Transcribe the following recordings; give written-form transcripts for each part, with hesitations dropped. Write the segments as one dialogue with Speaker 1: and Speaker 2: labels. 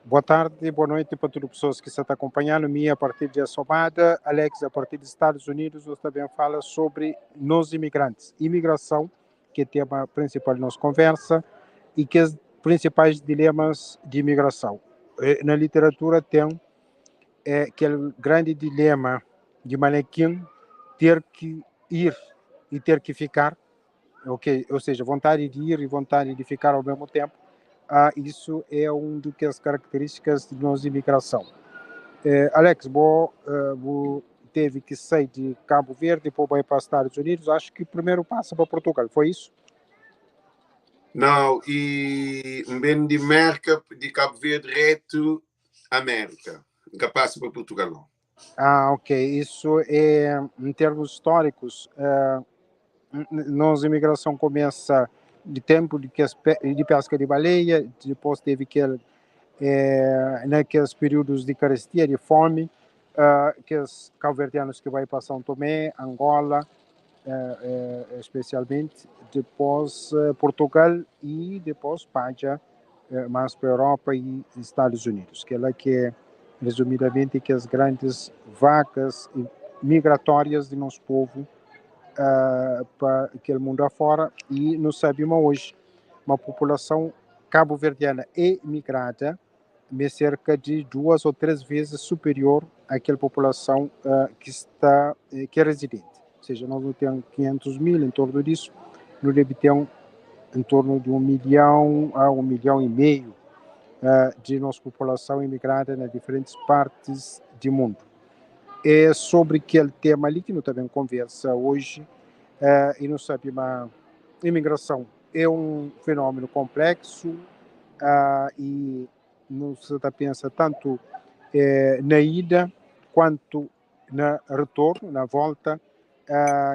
Speaker 1: Boa tarde, boa noite para todas as pessoas que estão acompanhando me a partir de Somada. Alex, a partir dos Estados Unidos, nós também fala sobre nós imigrantes. Imigração, que é o tema principal da nossa conversa, e que os principais dilemas de imigração. Na literatura tem aquele grande dilema de Manequim ter que ir e ter que ficar, ok? Ou seja, vontade de ir e vontade de ficar ao mesmo tempo. Isso é uma das características de nossa imigração. Alex, vou teve que sair de Cabo Verde, depois vai para os Estados Unidos. Acho que primeiro passa para Portugal, foi isso?
Speaker 2: Não, e bem de América, de Cabo Verde, reto América. Nunca passa para Portugal, não.
Speaker 1: Ok. Isso é, em termos históricos, nossa imigração começa de tempo de pesca de baleia, depois teve naqueles períodos de carestia, de fome, que os cabo-verdianos que vai para São Tomé, Angola, especialmente, depois Portugal e depois Págia, mais para a Europa e Estados Unidos, que é lá que é, resumidamente, que as grandes vacas migratórias do nosso povo para aquele mundo afora, e nós sabemos hoje uma população cabo-verdiana é migrada, mas cerca de 2 ou 3 vezes superior àquela população que é residente. Ou seja, nós não temos 500 mil, em torno disso, nós deve ter em torno de 1 milhão a 1,5 milhão de nossa população imigrada nas diferentes partes do mundo. É sobre aquele tema ali que nós também conversa hoje, e nós sabemos a imigração é um fenômeno complexo, e não se pensa tanto na ida quanto na retorno, na volta,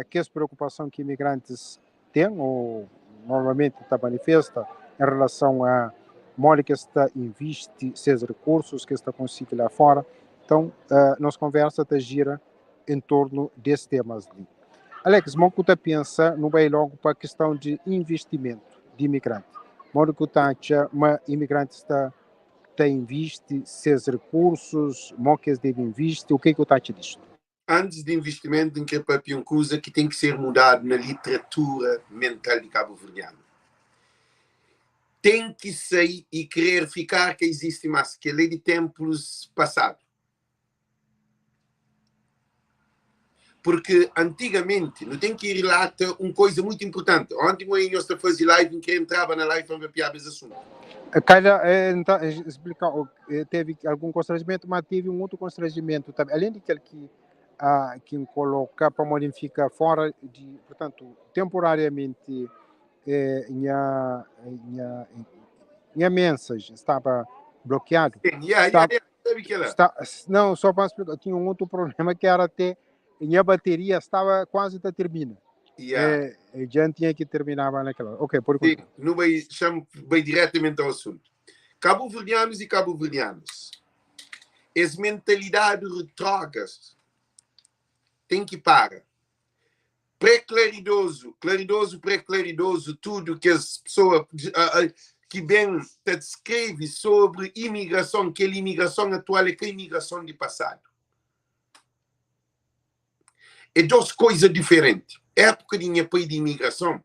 Speaker 1: que as preocupações que imigrantes têm, ou normalmente está manifesta, em relação a modo que está investe seus recursos, que está conseguindo lá fora. Então, nossa conversa está gira em torno desses temas ali. Alex, como você pensa, não vai logo para a questão de investimento de imigrante? Modo que você acha, uma imigrante está investe seus recursos, mocas deve investir, o que é que você acha disto?
Speaker 2: Antes de investimento, tem que haver uma coisa que tem que ser mudada na literatura mental de cabo-verdiano. Tem que sair e querer ficar que existe mais, que é lei de tempos passados. Porque antigamente, não tem que ir lá ter uma coisa muito importante. Ontem eu estava fazendo live em que entrava na live para ver piadas assunto.
Speaker 1: Calha, então, explicar, teve algum constrangimento, mas teve um outro constrangimento também, além daquele que coloca para modificar fora, portanto, temporariamente, minha mensagem estava bloqueado. Não, só para explicar, tinha um outro problema que era até minha bateria estava quase a terminar. Já tinha que terminar naquela hora. Ok, por
Speaker 2: enquanto. Não vai diretamente ao assunto. Cabo-verdianos e cabo-verdianas. As mentalidades retrógradas tem que parar. Pré-claridoso, claridoso, pré-claridoso, tudo que as pessoas que bem descreve sobre imigração, que a imigração atual é que a imigração de passado. É duas coisas diferentes. Época de país de imigração,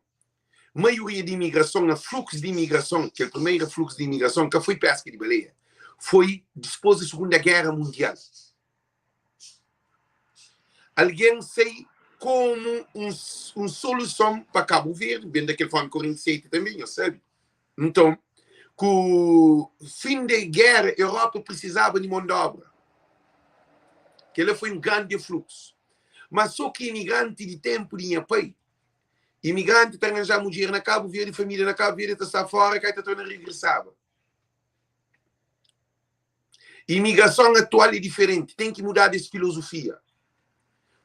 Speaker 2: maioria de imigração, a fluxo de imigração, que é o primeiro fluxo de imigração, que foi pesca de baleia, foi depois da Segunda Guerra Mundial. Alguém sei como uma solução para Cabo Verde, bem daquele forma 47 também, eu sei. Então, com o fim da guerra, a Europa precisava de mão de obra. Que ela foi um grande fluxo. Mas só que imigrante de tempo de país, imigrante que arranjar mulher na Cabo Verde, família na Cabo Verde, está fora, que está tornando regressava. Imigração atual é diferente, tem que mudar dessa filosofia.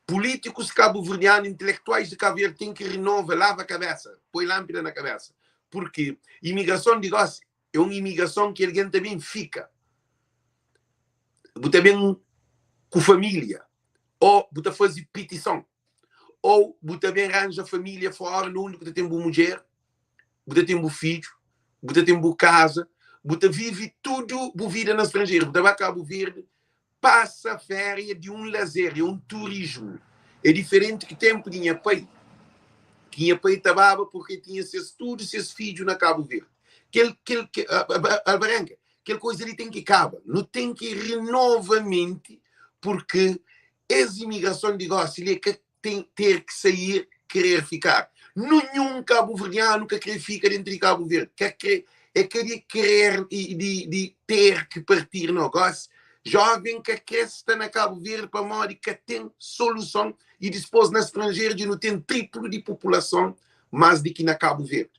Speaker 2: Políticos cabo-verdianos, intelectuais de Cabo Verde, têm que renovar, lava a cabeça, põe lâmpada na cabeça. Porque imigração de negócio é uma imigração que alguém também fica. Você bem com família, ou você faz petição, ou você bem arranja família fora, onde você tem uma mulher, você tem um filho, você tem uma casa, você vive tudo a vida no estrangeiro. Você vai a Cabo Verde, passa a férias de um lazer, é um turismo. É diferente que tempo tinha pai. Tinha pai trabalhava porque tinha seus estudos, seus filhos na Cabo Verde. A branca, aquela coisa ali tem que acabar. Não tem que ir novamente, porque as imigrações de negócio ali é que tem ter que sair, querer ficar. Nenhum cabo-verdiano que quer ficar dentro de Cabo Verde. É querer de ter que partir no negócio. Jovem que está na Cabo Verde para modo que tem solução e depois na estrangeira de não ter triplo de população mais do que na Cabo Verde.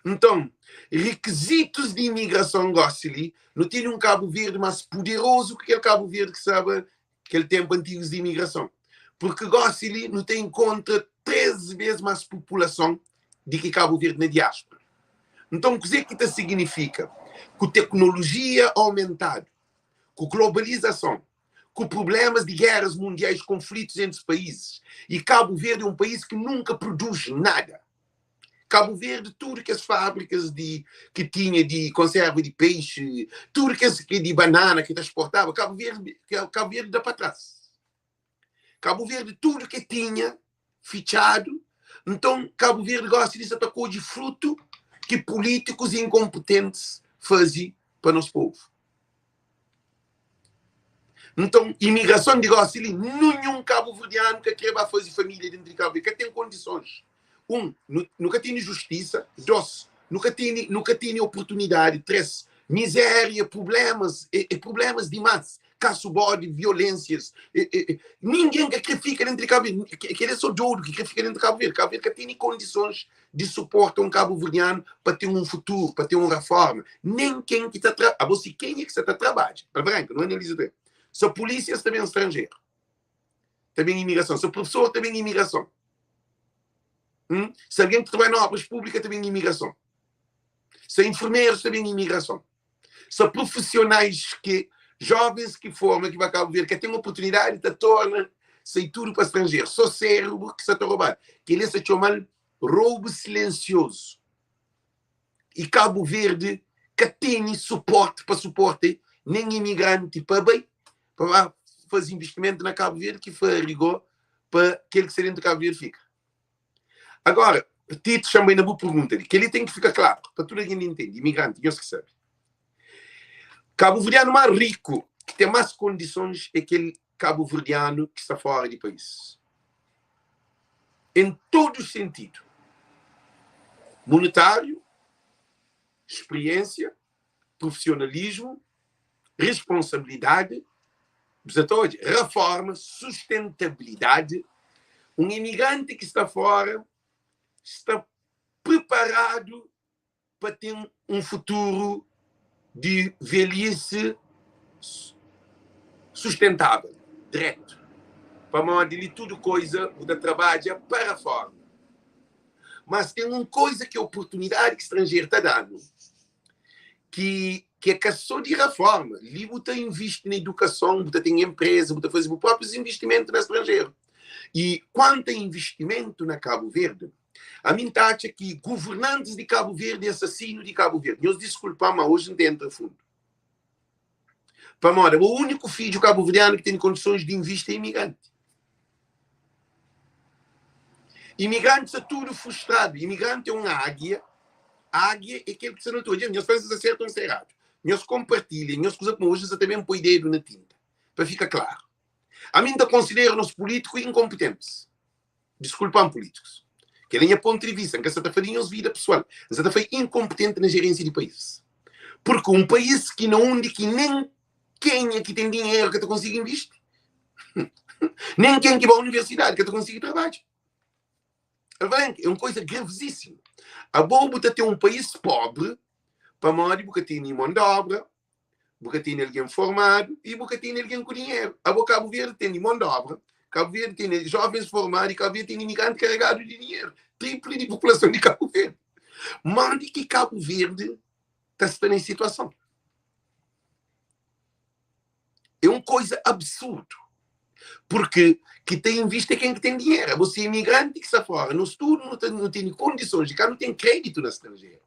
Speaker 2: Então, requisitos de imigração ali, não tem um Cabo Verde mais poderoso que aquele Cabo Verde que sabe aquele tempo antigo de imigração. Porque ali não tem contra 13 vezes mais população do que Cabo Verde na diáspora. Então, o que isso significa? Com tecnologia aumentada, com globalização, com problemas de guerras mundiais, conflitos entre os países, e Cabo Verde é um país que nunca produz nada. Cabo Verde, tudo que as fábricas que tinha de conserva de peixe, tudo que de banana que transportava, Cabo Verde dá para trás. Cabo Verde, tudo que tinha fichado, então Cabo Verde gosta disso, atacou de fruto que políticos incompetentes fazem para nosso povo. Então, imigração de negócio ali, nenhum cabo-verdiano que quer fazer família dentro de Cabo Verde, que tem condições. Nunca tem justiça. Dois, nunca tem oportunidade. Três, miséria, problemas demais. Caço-bode, violências. Ninguém que fica dentro de Cabo Verde, que é só doido que fica dentro de Cabo Verde. Cabo Verde que tem condições de suportar um cabo-verdiano para ter um futuro, para ter uma reforma. Nem quem que está trabalhando. Você quem é que está trabalhando? Para branco, não analisa bem. Se a polícia também é estrangeiro. Também imigração. Se o professor também imigração. Se alguém que trabalha na obras públicas também imigração. Se enfermeiros também imigração. Se profissionais jovens que formam, que vai Cabo Verde, que têm uma oportunidade de tornar sem tudo para estrangeiro. Só cérebro que se está roubando. Que ele se chama roubo silencioso. E Cabo Verde que tem suporte para suporte nem imigrante para bem, para fazer investimento na Cabo Verde que foi a rigor para aquele que dentro de Cabo Verde fica. Agora, o Tito também na boa pergunta que ele tem que ficar claro, para todo mundo entende, imigrante, Deus que sabe. Cabo-verdiano mais rico, que tem mais condições, é aquele cabo-verdiano que está fora do país. Em todo o sentido. Monetário, experiência, profissionalismo, responsabilidade, reforma, sustentabilidade. Um imigrante que está fora está preparado para ter um futuro de velhice sustentável, direto. Para mandar tudo coisa da trabalha para fora. Mas tem uma coisa que a oportunidade que o estrangeiro está dando, que é só de reforma. Ali você investe na educação, você tem empresa, você faz os próprios investimentos no estrangeiro. E quanto a investimento na Cabo Verde, a minha taxa é que governantes de Cabo Verde e assassinos de Cabo Verde, nós desculpamos, mas hoje não tem entra fundo. Para moda, o único filho cabo-verdiano que tem condições de investir é imigrante. Imigrante é tudo frustrado. Imigrante é uma águia. A águia é aquele que você não está dizendo. Nós fazemos acerto ou errado. Nós compartilhamos. Nós usamos hoje você também põe dedo na tinta. Para ficar claro. A mim, eu considero os políticos incompetentes. Desculpam políticos. Que nem a ponto de vista, que essa está fazendo vida pessoal. Essa está incompetente na gerência de país. Porque um país que não onde que nem quem é que tem dinheiro que tu consiga investir. Nem quem que vai à universidade que tu consiga trabalhar. É uma coisa gravosíssima. A boa ter um país pobre, para modo porque tem mão de obra, porque tem alguém formado e porque tem alguém com dinheiro. A boa Cabo Verde tem mão de obra, Cabo Verde tem jovens formados e Cabo Verde tem imigrante carregado de dinheiro. Triplo de população de Cabo Verde. Mande que Cabo Verde está em situação. É uma coisa absurda. Porque que tem em vista quem que tem dinheiro. Você é imigrante que está fora, no estudo, não tem condições, de cá não tem crédito no estrangeiro.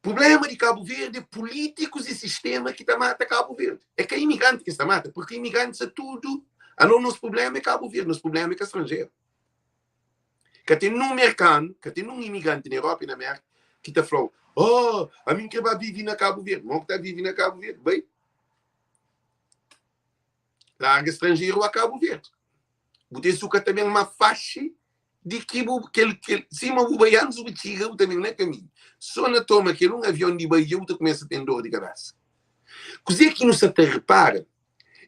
Speaker 2: problema de Cabo Verde é políticos e sistema que está mata Cabo Verde. É que é imigrante que está mata, porque imigrantes é tudo. Não, nosso problema é Cabo Verde, nosso problema é que é estrangeiro. Que tem um mercado, que tem um imigrante na Europa e na América, que está falando, a mim que vai viver na Cabo Verde, não que está vivendo na Cabo Verde, bem. Larga estrangeiro a Cabo Verde. Botei suca também uma faixa de que cima o baiano subtiga também não é caminho. Só na toma que um avião de Bahia tu começa a ter dor de cabeça. Coisa que não se te repara,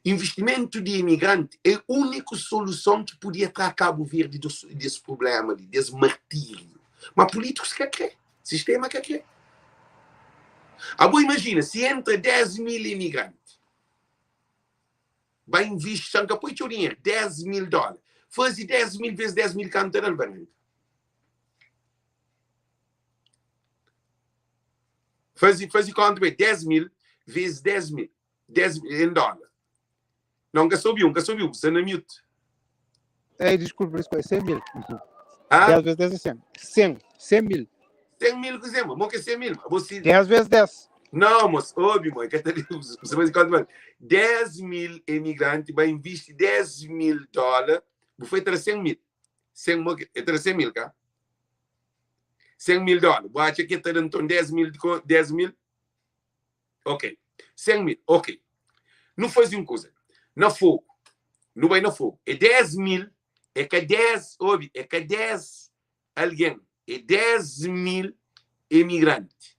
Speaker 2: investimento de imigrante é a única solução que podia trazer Cabo Verde desse problema, desse martírio. Mas políticos quer crer, sistema quer crer. Agora imagina, se entra 10 mil imigrantes, vai investir, só que põe o dinheiro, $10.000. Faz 10 mil vezes 10 mil cantos no banco. Faz quanto bem? 10 mil vezes 10 mil. 10 em dólar. Nunca subiu, você não é mute.
Speaker 1: Desculpa, é 100 mil.
Speaker 2: 10
Speaker 1: vezes 10 é 100. 100 mil.
Speaker 2: 100 mil, que é 100 mil.
Speaker 1: 10 vezes 10.
Speaker 2: Não, mas, óbvio, mãe, você vai dizer 10 mil imigrantes vai investir $10.000, você vai 100 mil. 100 mil, cá? $100 mil. Você acha que está dando 10 mil? Ok. 100 mil, ok. Não faz uma coisa. Na fogo. Não vai na fogo. É 10 mil, é que 10, óbvio, é que 10 alguém. É 10 mil imigrantes.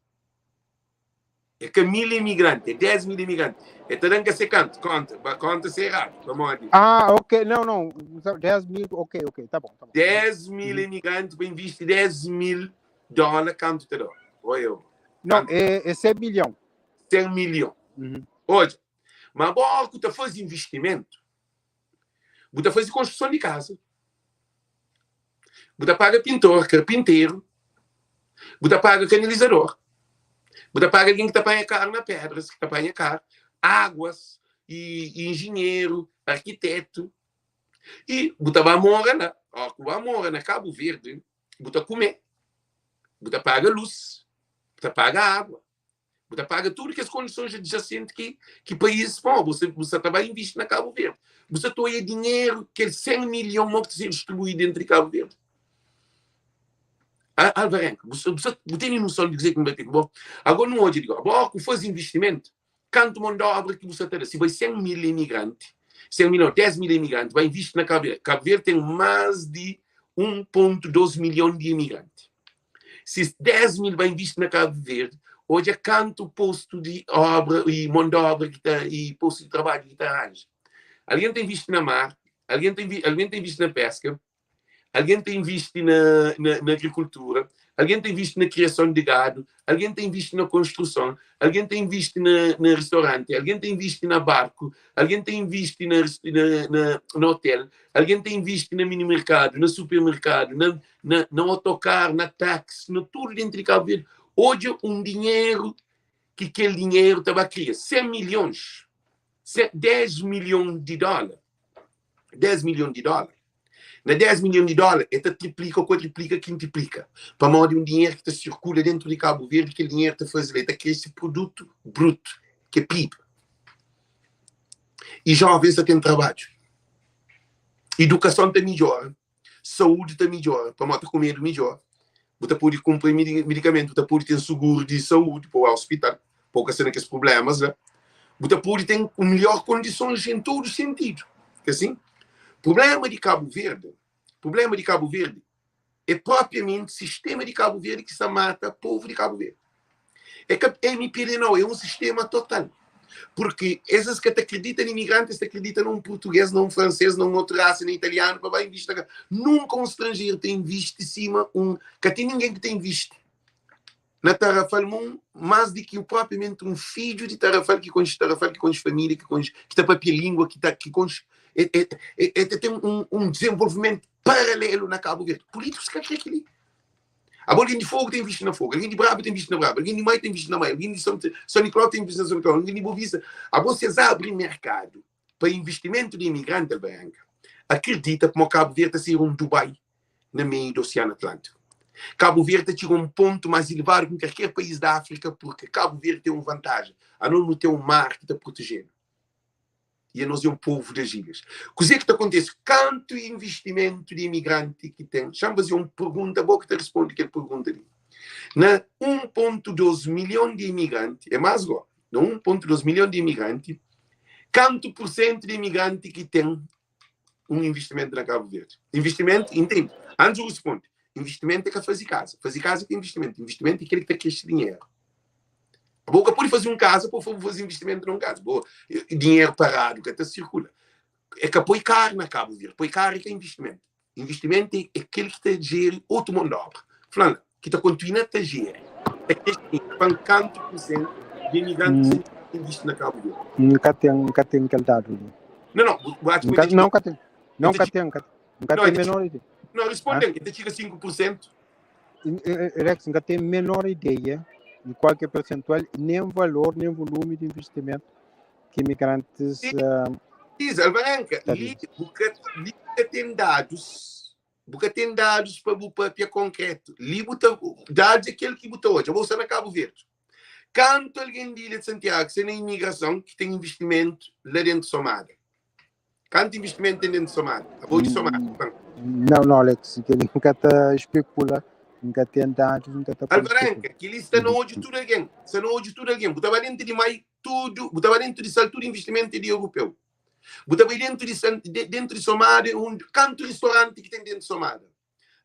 Speaker 2: É que 1.000 imigrantes, é 10 mil imigrantes. É também que você conta se errado.
Speaker 1: Ok, não. 10 mil, ok, tá bom.
Speaker 2: 10 mil imigrantes, bem visto, $10.000, quanto te dá? Oi, eu.
Speaker 1: Não, é 100 milhões.
Speaker 2: 100 milhões. Hoje, mas agora que você faz investimento, você faz construção de casa, você paga pintor, carpinteiro, você paga canalizador, você paga alguém que está apanha carro na pedras, que está apanha carro, águas, e engenheiro, arquiteto. E você vai morar na Cabo Verde, você comer, você paga luz, você paga água, você paga tudo que as condições adjacentes que países vão. Você vai investir na Cabo Verde. Você tem dinheiro que é 100 milhões que ser distribuído entre Cabo Verde. Alvarenga, você tem noção de dizer que não vai ter bom. Agora não hoje digo, agora que faz investimento, quanto mão de obra que você tem, se vai 100 mil imigrantes, 100 mil, 10 mil imigrantes, vai investir na Cabo Verde. Cabo Verde tem mais de 1,2 milhões de imigrantes. Se 10 mil vai investir na Cabo Verde, hoje é quanto posto de obra e mão de obra que está, e posto de trabalho que está arranja. Alguém tem visto na mar, alguém tem visto na pesca, alguém tem visto na agricultura, alguém tem visto na criação de gado, alguém tem visto na construção, alguém tem visto na restaurante, alguém tem visto na barco, alguém tem visto no hotel, alguém tem visto no mini-mercado, no supermercado, no autocarro, na táxi, no tudo dentro de Cabo Verde. Hoje, um dinheiro que aquele dinheiro estava a criar 100 milhões, 10 milhões de dólares. 10 milhões de dólares. Na 10 milhões de dólares, ela triplica, quadriplica, quintuplica. Para modo um dinheiro que circula dentro de Cabo Verde, que o dinheiro está fazendo, está criando esse produto bruto, que é PIB. E jovens têm trabalho. Educação está melhor. Saúde está melhor. Para modo comer melhor. Você pode comprar medicamento, você pode ter seguro de saúde para o hospital, pouca cena que esses problemas, né? Você pode ter melhor condições em todo sentido. Que assim, o problema de Cabo Verde é propriamente o sistema de Cabo Verde que se mata o povo de Cabo Verde. É que a MPD não é um sistema total. Porque esses que acreditam em imigrantes acreditam num português, num francês, num outro raça, num italiano, para vai visto. Nunca um estrangeiro tem visto de cima que tem ninguém que tem visto. Na Tarrafal, mais do que propriamente um filho de Tarrafal, que conhece Tarrafal, que conhece família, que está para a língua, que conhece. Tem um desenvolvimento paralelo na Cabo Verde. Políticos que querem aquilo. Alguém de fogo tem visto na fogo, alguém de brabo tem visto na brabo, alguém de maio tem visto na maio, alguém de São Nicolau tem visto na São Nicolau, alguém de Bovisa. Vocês abrem mercado para investimento de imigrante, Alvarenga. Acredita que o Cabo Verde está a ser um Dubai no meio do Oceano Atlântico. Cabo Verde chega a um ponto mais elevado que qualquer país da África, porque Cabo Verde tem uma vantagem. A não ter um mar que está protegendo. E a nós é um povo das ilhas. O que é que acontece? Quanto investimento de imigrante que tem? Já me fazer uma pergunta, boa que te responde aquela pergunta ali. Na 1,2 milhão de imigrantes, é mais agora, na 1,2 milhão de imigrantes, quanto por cento de imigrante que tem um investimento na Cabo Verde? Investimento, entende? Antes eu respondo. Investimento é que fazer casa. Fazer casa é investimento. Investimento é aquele que tem este dinheiro. A boca pode fazer casa, por favor, fazer investimento num caso. Boa, dinheiro parado, que até circula. É que põe caro na Cabo Verde. Põe caro é que é investimento. Investimento é aquele que está a gerir outro mão de obra. Falando, que está continuando a gerir. É que tem 50% de imigrantes que investem na Cabo Verde.
Speaker 1: Nunca tem aquele dado.
Speaker 2: Não,
Speaker 1: nunca tem. Nunca tem menor ideia.
Speaker 2: Não, respondem, que chega a 5%.
Speaker 1: Rex, nunca tem menor ideia de qualquer percentual, nem valor, nem volume de investimento que imigrantes...
Speaker 2: Diz, Alvarenga, porque tem dados para concreto. Dados é aquele que botou hoje. Eu vou usar na Cabo Verde. Quanto alguém de Ilha de Santiago, se na imigração, que tem investimento lá dentro de Somália? Quanto investimento tem dentro de Somália? Vou de Somália.
Speaker 1: Não, Alex, que nunca está especula, nunca tem dados, nunca está...
Speaker 2: Alvarenga, que ele está no hoje tudo alguém. Está no hoje tudo alguém. Botava dentro de mais tudo, botava dentro de salto de investimento de europeu. Botava dentro de Somália, quanto restaurante que tem dentro de Somália?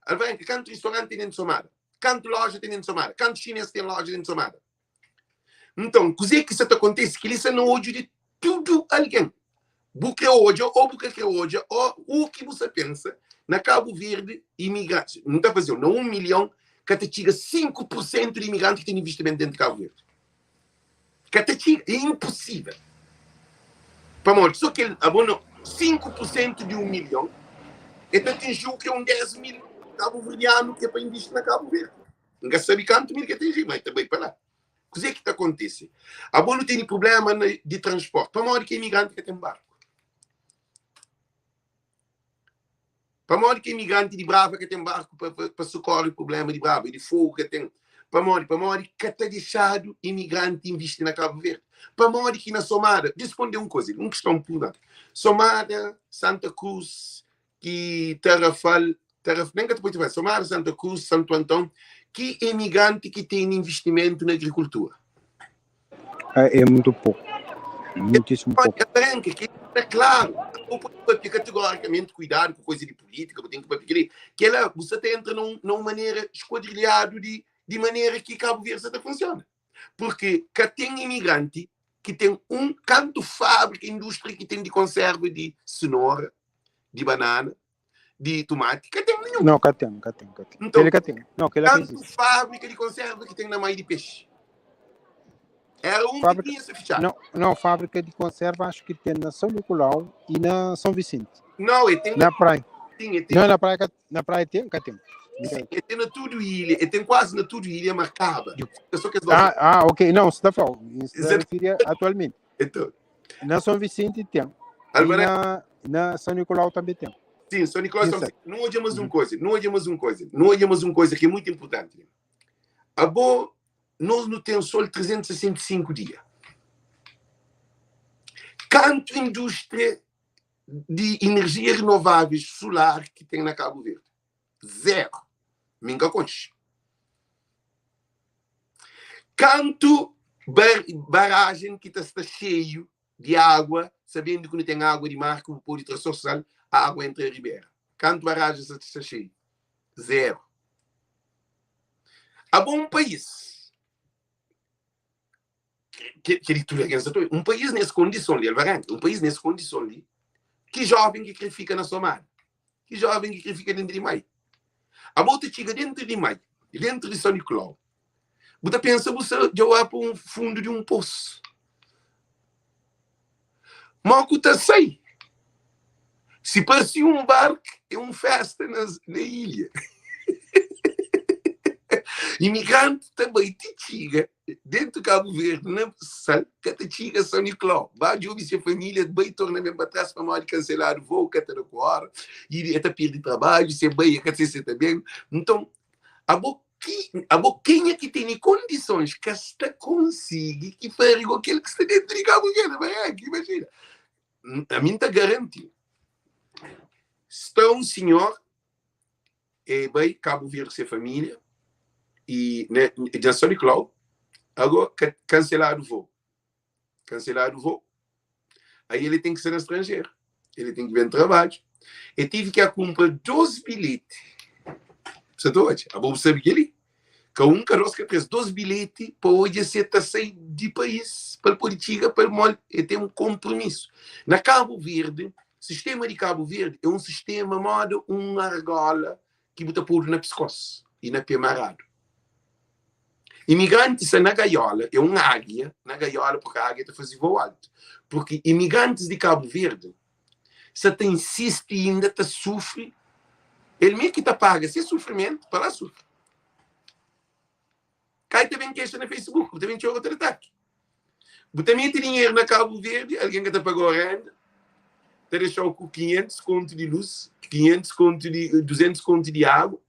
Speaker 2: Alvarenga, quanto restaurante tem dentro de Somália? Quanto loja tem dentro de Somália? Quantos chineses tem loja dentro de Somália? Então, o que isso acontece? Que ele está no hoje de tudo alguém. Porque hoje, ou o que você pensa, na Cabo Verde, imigrantes, não está fazendo, não 1 milhão, que até chega 5% de imigrantes que têm investimento dentro de Cabo Verde. Que até chega, é impossível. Para morrer, só que 5% de 1 milhão, então atingiu que é um 10 mil cabo-verdiano que é para investir na Cabo Verde. Não sabe quanto mil que atingiu, mas também para lá. O que é que acontece? A não tem problema de transporte. Para morrer que é imigrante que tem barco. Para morrer que é imigrante de Brava que tem barco para socorrer o problema de Brava, de fogo que tem. Para morrer que está deixado imigrante investir na Cabo Verde. Para morrer que na Somada, responder uma coisa, uma questão pura. Somada, Santa Cruz, que Tarrafal, nem que depois vai, Somada, Santa Cruz, Santo Antão, que imigrante que tem investimento na agricultura?
Speaker 1: É muito pouco. Muitíssimo pouco.
Speaker 2: É claro, eu tenho categoricamente cuidado com coisa de política, eu tenho que ela, você entra numa maneira esquadrilhada de maneira que Cabo Verde até funciona. Porque cá tem imigrante que tem canto fábrica, indústria que tem de conserva de cenoura, de banana, de tomate, que tem nenhum.
Speaker 1: Não, cá tem.
Speaker 2: Então,
Speaker 1: ele cá tem. Não, que
Speaker 2: canto fábrica de conserva que tem na mãe de peixe. Era que tinha esse fechado.
Speaker 1: Não, fábrica de conserva acho que tem na São Nicolau e na São Vicente.
Speaker 2: Não, e tem
Speaker 1: na praia.
Speaker 2: Tem.
Speaker 1: Não, na praia tem, cá tem.
Speaker 2: Sim, e tem na tudo ilha, e tem quase na tudo ilha marcada.
Speaker 1: Ok, não, você está falando. Isso seria atualmente.
Speaker 2: Então.
Speaker 1: Na São Vicente tem. E na São Nicolau também tem.
Speaker 2: Sim, São Nicolau também. Não olhamos uma coisa que é muito importante. Nós não temos sol 365 dias. Quanto indústria de energia renováveis solar que tem na Cabo Verde? Zero. Minga conche. Quanto barragem que está cheio de água, sabendo que não tem água de mar, como pode transformar a água entre a ribeira. Quanto barragem está cheio? Zero. A bom país. Um país nessa condição ali, um país nessa condição ali, que jovem que fica na Somália, que jovem que fica dentro de Mai. A bota chega dentro de Mai, dentro de São Nicolau. Você pensa, você jogar para um fundo de um poço. Mas o que está sai? Se parecia um barco, é uma festa na ilha. Imigrante também te chega dentro do Cabo Verde, na Sal, que te chega São Nicolau. Vai de ouvir se a família de bem torna mesmo para trás para mal cancelar o voo, que está na hora, e até perder trabalho, se é bem, que se também. Então, A boquinha que tem condições que está consigo que faz aquilo que está dentro de Cabo Verde. Vai aqui, imagina. A mim está garantido. Está um senhor, bem, Cabo Verde, sem família, e já só de Cláudio, agora cancelar o voo. Cancelar o voo. Aí ele tem que ser no estrangeiro. Ele tem que vir trabalho. Eu tive que comprar 12 bilhetes. Você está hoje? A boa sabe que ele? Que um carroça que traz 12 bilhetes para hoje você sair de país, para poder chegar para o mole. E tem um compromisso. Na Cabo Verde, o sistema de Cabo Verde é um sistema modo uma argola que bota pôr na pescoço e na pé marado. Imigrantes na gaiola é uma águia, na gaiola porque a águia está fazendo voo alto. Porque imigrantes de Cabo Verde, se te insiste e ainda te sofre, ele mesmo que te paga sem sofrimento, para lá sofre. Cai também queixa no Facebook, também tinha outro ataque. Você mete dinheiro na Cabo Verde, alguém que te pagou a renda, te deixou com 500 conto de luz, 200 conto de água,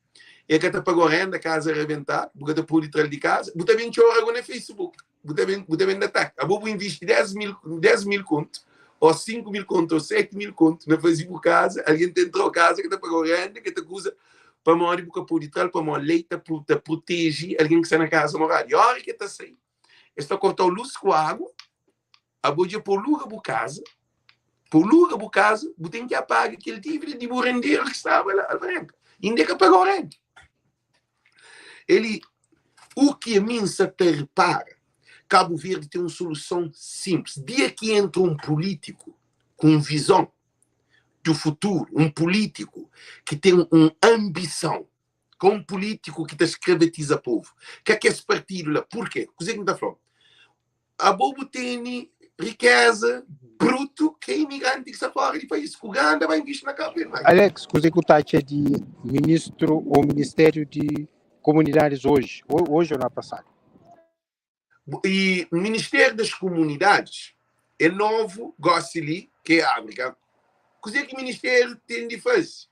Speaker 2: e que te pagou a renda, a casa arrebentar, você te pôr de de casa, você também tinha algo no Facebook, você também ataque. A bobo investe 10 mil conto, ou 5 mil conto, ou 7 mil conto, na Facebook casa, alguém te entrou a casa, que te pagou a renda, que te acusa para morrer, porque por detrás, para morrer, leite, para proteger alguém que está na casa morar. E a hora que está saindo, está cortando luz com água, a bodia por lugar por casa, você tem que apagar aquele dívida de burendeiro que estava lá, ainda que pagou a renda. O que a mim se repara, Cabo Verde tem uma solução simples. Dia que entra um político com visão do futuro, um político que tem uma ambição, com um político que te escravetiza o povo. Que é esse partido lá? Por quê? O que é que está falando? A bobo tem riqueza, bruto, que é imigrante que está fora do país. O Uganda vai investir na Cabo Verde.
Speaker 1: Alex, o que é de ministro ou Ministério de Comunidades hoje ou na passada?
Speaker 2: E o Ministério das Comunidades é novo, Gossili, que é a África. O que é que o Ministério tem de fazer?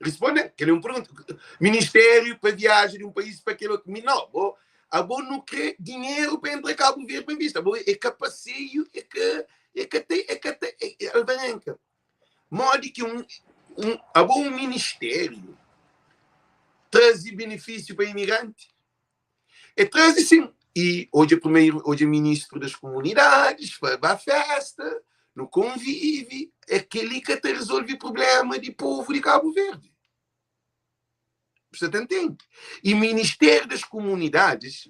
Speaker 2: Responde, que ele é um pergunta. Ministério para viagem de um país para aquele outro. Não, a boa não quer dinheiro para entrar Cabo Verde para vista. É que passeio, é alvarenca. Modo que um ministério traz benefício para imigrante. É traz sim. E hoje é ministro das comunidades, vai para a festa, no convive, é aquele que te resolve o problema do povo de Cabo Verde. Você entende? E Ministério das Comunidades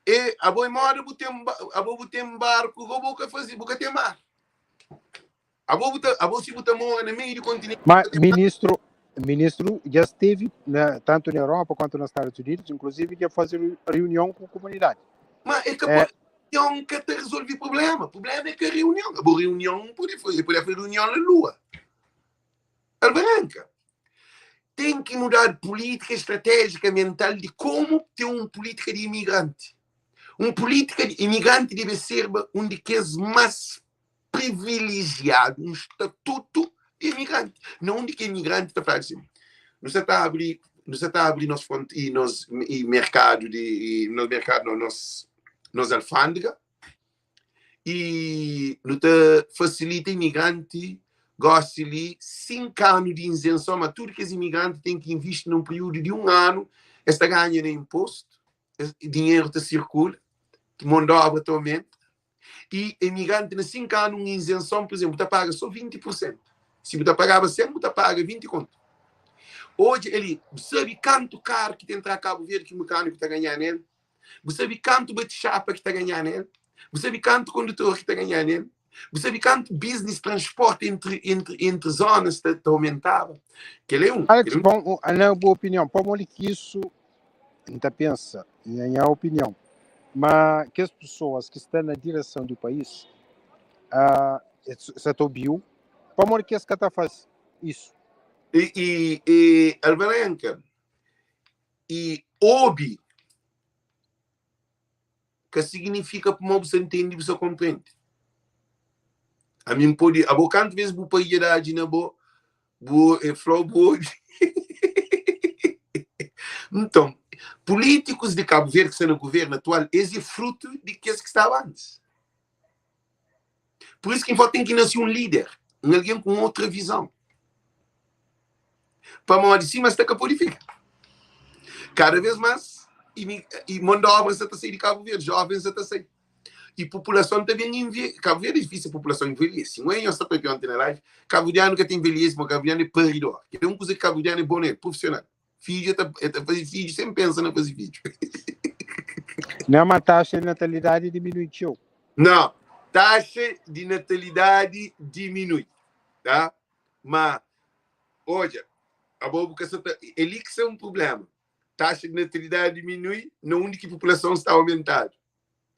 Speaker 2: é a boa moda, botar um barco, a boca fazer, boca ter mar. A boa se botar mora no meio do continente.
Speaker 1: Mas ministro já esteve tanto na Europa quanto nos Estados Unidos, inclusive já fazer reunião com a comunidade.
Speaker 2: Mas é que a reunião que te resolve o problema. O problema é que a reunião pode fazer reunião na Lua. Alvarenca. Tem que mudar política estratégica mental de como ter uma política de imigrante. Uma política de imigrante deve ser um daqueles mais privilegiados, um estatuto de imigrante. Não de que imigrante está falando assim. Não está a abrir nos mercado nos alfândega e não facilita imigrante gosta de 5 anos de isenção, mas tudo que os imigrantes têm que investir num período de 1 ano, está ganhando imposto, dinheiro te circula, que mandava atualmente, e imigrante, em 5 anos, uma isenção, por exemplo, você paga só 20%. Se você pagava 100, você paga 20 conto. Hoje, ele sabe quanto caro que tem entrar a Cabo Verde que o mecânico está ganhando nele, você sabe quanto bate-chapa que está ganhando nele, você sabe quanto condutor que está ganhando nele, você sabe quanto business, transporte entre zonas aumentava? Que ele é um.
Speaker 1: Alex, bom, na boa opinião, como é que isso, a gente pensa, em minha opinião, mas que as pessoas que estão na direção do país, se ouviu, como é que as caras fazem isso?
Speaker 2: E Alvarenca, e OBI, que significa como você entende, você compreende. A mim pode, a boa quantas vezes vou para a idade na boa, flow boa, Então, políticos de Cabo Verde que estão no governo atual, esse é fruto de que estava antes. Por isso que tem que nascer um líder, alguém com outra visão. Para mão de cima, está purifica. Cada vez mais, e mão de obra está a sair de Cabo Verde, jovens está a sair. E a população também envelhece. Cabo Verde é difícil a população envelhece. Não é? Eu estou ontem na live. Cabo Verdeano que tem envelhece, mas Cabo Verdeano é perdidor. É uma coisa que Cabo Verdeano é bom, é profissional. Filho, fazer filho, sempre pensa na fazer filho.
Speaker 1: Não, mas a taxa de natalidade diminuiu.
Speaker 2: Não, taxa de natalidade diminui, tá? Mas, olha, a boca ele que é um problema. Taxa de natalidade diminui, não única população está aumentando.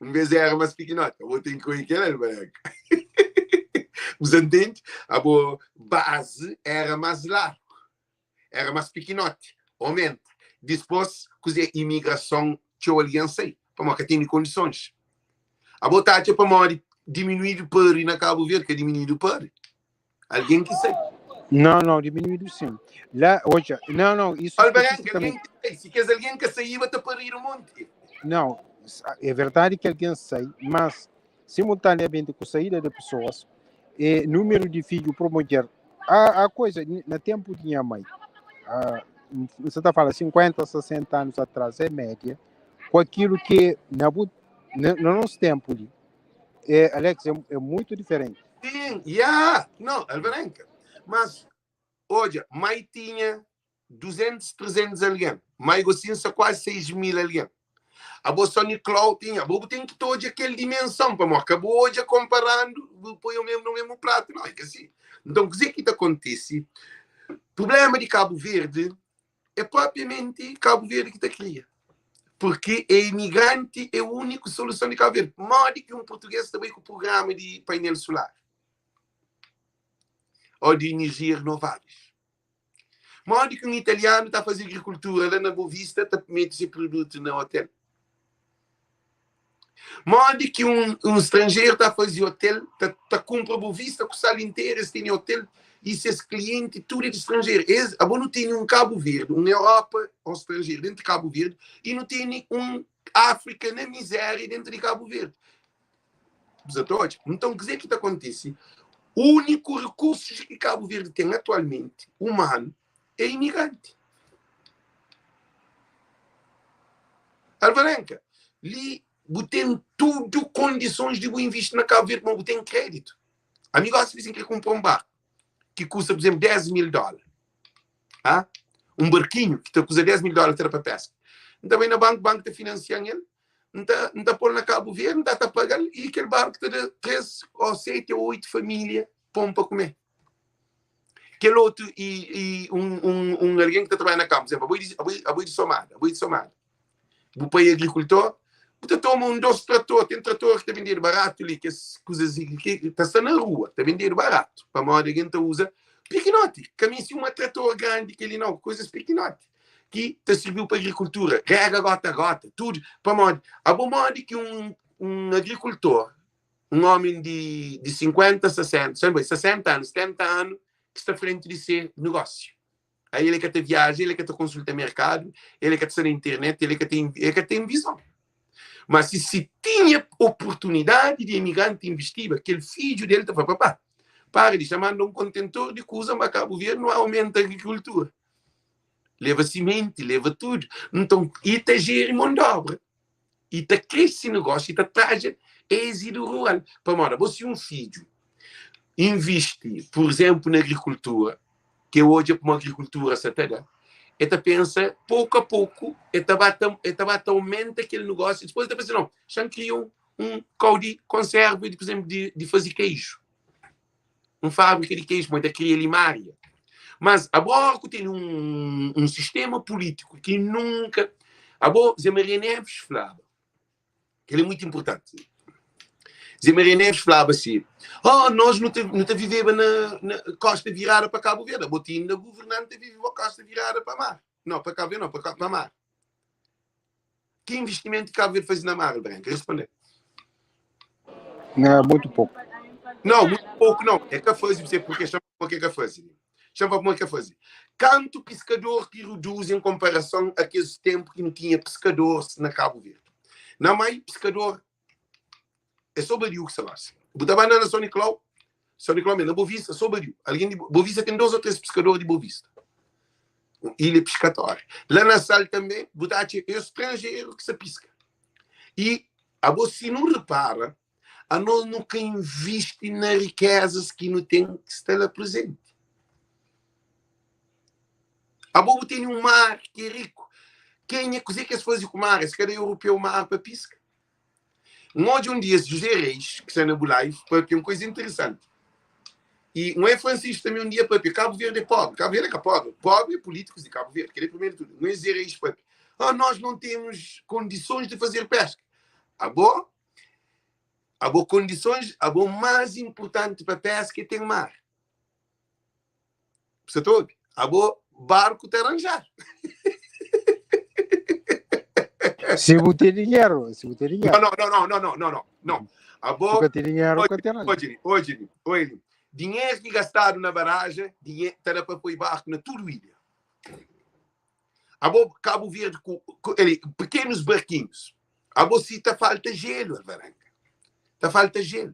Speaker 2: Em vez de era mais pequenote, eu vou ter que correr, né? Você entende? A boa base era mais larga, era mais pequenote, aumenta. Depois, a imigração tinha aliança aí, para que tem condições. A boa taxa para diminuir o PAR na Cabo Verde, que diminuir o PAR. Alguém que sei.
Speaker 1: Não, diminuído sim. Lá, hoje, não, isso
Speaker 2: alguém que sei. Se queres alguém que sair, vai-te parir um monte.
Speaker 1: Não, é verdade que alguém sai, mas simultaneamente com a saída de pessoas, número de filhos por mulher, a coisa, no tempo de minha mãe, você está falando 50, 60 anos atrás, é média, com aquilo que no nosso tempo, Alex, é muito diferente.
Speaker 2: Sim, não, Alvarenga. Mas, olha, mãe tinha 200, 300 alguém. Mãe gocinha quase 6.000 alguém. A Bolsa Nicolau tinha. A Bobo tem que toda aquela dimensão para acabou hoje comparando, põe no mesmo prato. Não é que assim. Então, o que acontece? O problema de Cabo Verde é propriamente Cabo Verde que está cria. Porque é imigrante é a única solução de Cabo Verde. Mais que um português também com o programa de painel solar. Ou de energia renováveis. Mais que um italiano está a fazer agricultura lá na Boa Vista, está a meter esse produto no hotel. Mais que um estrangeiro está a fazer hotel, está a comprar Boa Vista com sala inteira, se tem hotel, e esses clientes, tudo é de estrangeiro. A não tem um Cabo Verde, uma Europa, um estrangeiro dentro de Cabo Verde, e não tem um África na miséria dentro de Cabo Verde. Então, o que acontece? O único recurso que Cabo Verde tem atualmente, humano, é imigrante. Alvarenga, ali tem tudo condições de investir na Cabo Verde, mas tem crédito. Amigos, dizem que comprar um barco que custa, por exemplo, $10.000. Um barquinho que custa $10.000 para pesca. Então, vem no banco está financiando ele, não está pôr na Cabo Verde, não está a pagar, e aquele barco tem 3 ou 7 ou 8 famílias para comer. Aquele outro, alguém que está trabalhando na Cabo, por exemplo, a boi de somada. O pai agricultor, você toma 2 tratores, tem trator que está vendendo barato ali, que as coisas que está na rua, está vendendo barato. Para a moda que a gente usa, pequenote. Caminha-se um trator grande, que ele não, coisas pequenote. Que te serviu para a agricultura, rega gota a gota, tudo. Para a moda. A boa moda que um agricultor, um homem de 50, 60 anos, 70 anos, que está à frente de ser negócio. Aí ele quer ter viagem, ele quer ter consulta de mercado, ele quer ter na internet, ele quer ter visão. Mas se tinha oportunidade de imigrante investir, aquele filho dele estava, papá, para de chamar um contentor de coisa, mas Cabo Verde não aumenta a agricultura. Leva semente, leva tudo. Então, e está gera mão de obra. E está cresce negócio, e está traz êxito rural. Para morar, você um filho investe, por exemplo, na agricultura, que hoje é uma agricultura satada, eta pensa, pouco a pouco, eta aumenta aquele negócio, depois eta pensa, não, já criou um caldi conserva, por exemplo, de fazer queijo. Uma fábrica de queijo, mas cria limária. Mas a Borco tem um sistema político que nunca... A Borco, Zé Maria Neves falava, que ele é muito importante. Zé Maria Neves falava assim, nós não vivemos na costa virada para Cabo Verde, a botina da governante vive a costa virada para mar. Não, para Cabo Verde não, para mar. Que investimento Cabo Verde faz na mar, Branca? Responder.
Speaker 1: Não, muito pouco.
Speaker 2: Não, muito pouco não. É que faz, porque chama o que é que faz. chama como é que fazer. Quanto pescador que reduz em comparação àqueles tempos que não tinha pescadores na Cabo Verde. Não mais pescador é só baril que se faz. Botar banana na São Nicolau na Boa Vista, só baril. Alguém de Boa Vista tem 2 ou 3 pescadores de Boa Vista. Ilha pescatória. Lá na Sal também, botar é estrangeiro que se pisca. E a você não repara, a nós nunca investe nas riquezas que não tem que estar lá presente. A boa tem um mar que é rico. Quem é que se faz com o mar? Esse cara é europeu, mar para pisca. Hoje um dia, José Reis, que está na Bulai, porque é uma coisa interessante. E não é Francisco também um dia, papi, Cabo Verde é pobre. Cabo Verde é pobre. Pobre é políticos de Cabo Verde, que é primeiro tudo. Não é José Reis, papi. Nós não temos condições de fazer pesca. A boa condições, a boa mais importante para pesca é ter mar. Você todo? A boa barco te arranjar.
Speaker 1: Se você tem dinheiro.
Speaker 2: Não. A boa,
Speaker 1: se tem dinheiro,
Speaker 2: hoje, dinheiro que gastado na barragem, dinheiro para pôr barco na tudo ilha. A boa Cabo Verde com pequenos barquinhos. A boa se tá falta gelo, Alvarenga. Tá falta gelo.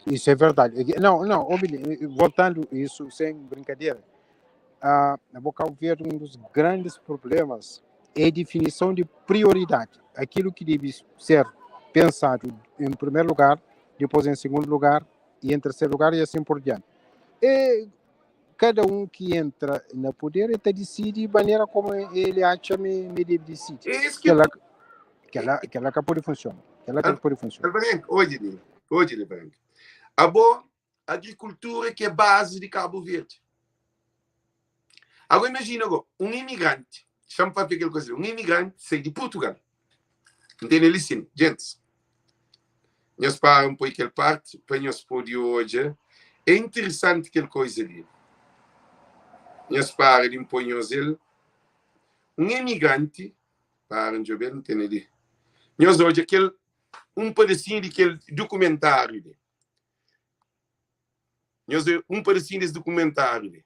Speaker 1: Isso é verdade. Não, voltando isso, sem brincadeira. A Cabo Verde, um dos grandes problemas é a definição de prioridade. Aquilo que deve ser pensado em primeiro lugar, depois em segundo lugar, e em terceiro lugar, e assim por diante. E cada um que entra no poder decide de maneira como ele acha me deve decidir.
Speaker 2: É isso que
Speaker 1: ela acabou de funcionar.
Speaker 2: Hoje, Alvarenga. A boa agricultura que é base de Cabo Verde. Agora imagina um imigrante, chama para aquela coisa, um imigrante sai de Portugal. Entende ele sim, gente. Nós paramos por aquela parte, para nós poder hoje. É interessante aquela coisa ali. Nós paramos de impor ele. Um imigrante, para de ver, não tem ali. Nós hoje um pedacinho daquele documentário ali. Nós um pedacinho desse documentário ali.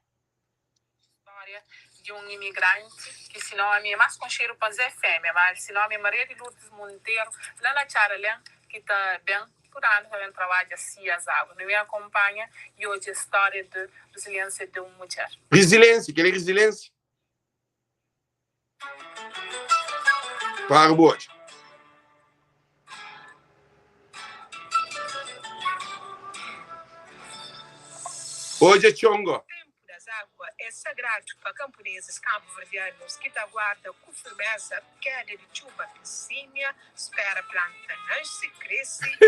Speaker 3: De um imigrante que se nome é mais conhecido para Zé Fêmea, mas se nome é Maria de Lourdes Monteiro, lá na Charalém, que está bem, por ano também trabalha assim as águas. Não me acompanha e hoje a história de resiliência de uma mulher.
Speaker 2: Resiliência, que é resiliência? Para o bote. Hoje é Chongo.
Speaker 3: Água é sagrado para camponeses cabo-verdianos que aguardam com firmeza queda de chuva piscina, espera a planta nasce, cresce e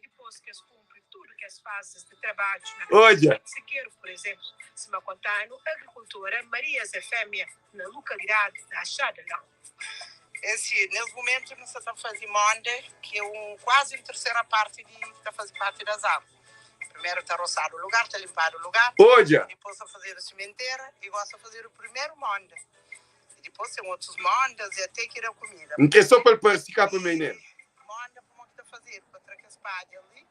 Speaker 3: depois que se cumpre tudo que as fases de trabalho
Speaker 2: Olha.
Speaker 3: Se quero, por exemplo, se me contar no agricultora Maria Zé Fêmea na localidade da Chadalão. Nesse momento nós estamos fazendo monde, que é quase a terceira parte de fazer parte das águas. Primeiro está roçado o lugar, está limpado o lugar.
Speaker 2: Hoje.
Speaker 3: Depois a fazer a sementeira e gosta de fazer o primeiro monde. E depois tem outros mondes e até que ir a comida.
Speaker 2: Não é só para ficar para mim, né?
Speaker 3: Monde, como é que está a fazer? Para trazer a espada ali,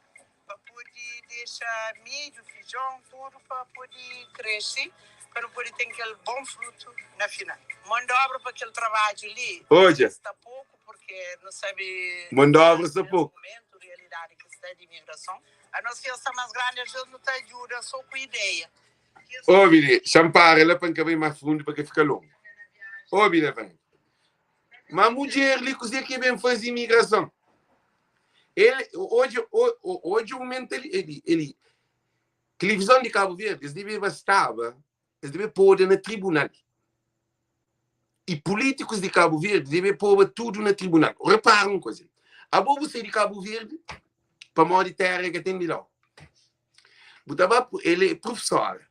Speaker 3: para poder deixar milho, feijão, tudo para poder crescer, para poder ter aquele bom fruto na final. Mão de obra para aquele trabalho ali.
Speaker 2: Hoje.
Speaker 3: Está pouco, porque não sabe.
Speaker 2: Mão de obra está pouco.
Speaker 3: Momento, realidade que está de imigração. A nossa festa mais grande, às vezes não tem ajuda, só com ideia.
Speaker 2: Billy, champar ela para que mais fundo, para que fique longo. Billy, vem. Mas a mulher ali, que bem faz imigração. Hoje o momento, ele televisão de Cabo Verde, eles devem bastava, eles devem pôr na tribunal. E políticos de Cabo Verde devem pôr tudo na tribunal. Repara uma coisa. A boa você de Cabo Verde, para a de terra que tem de lá. Ele é professor.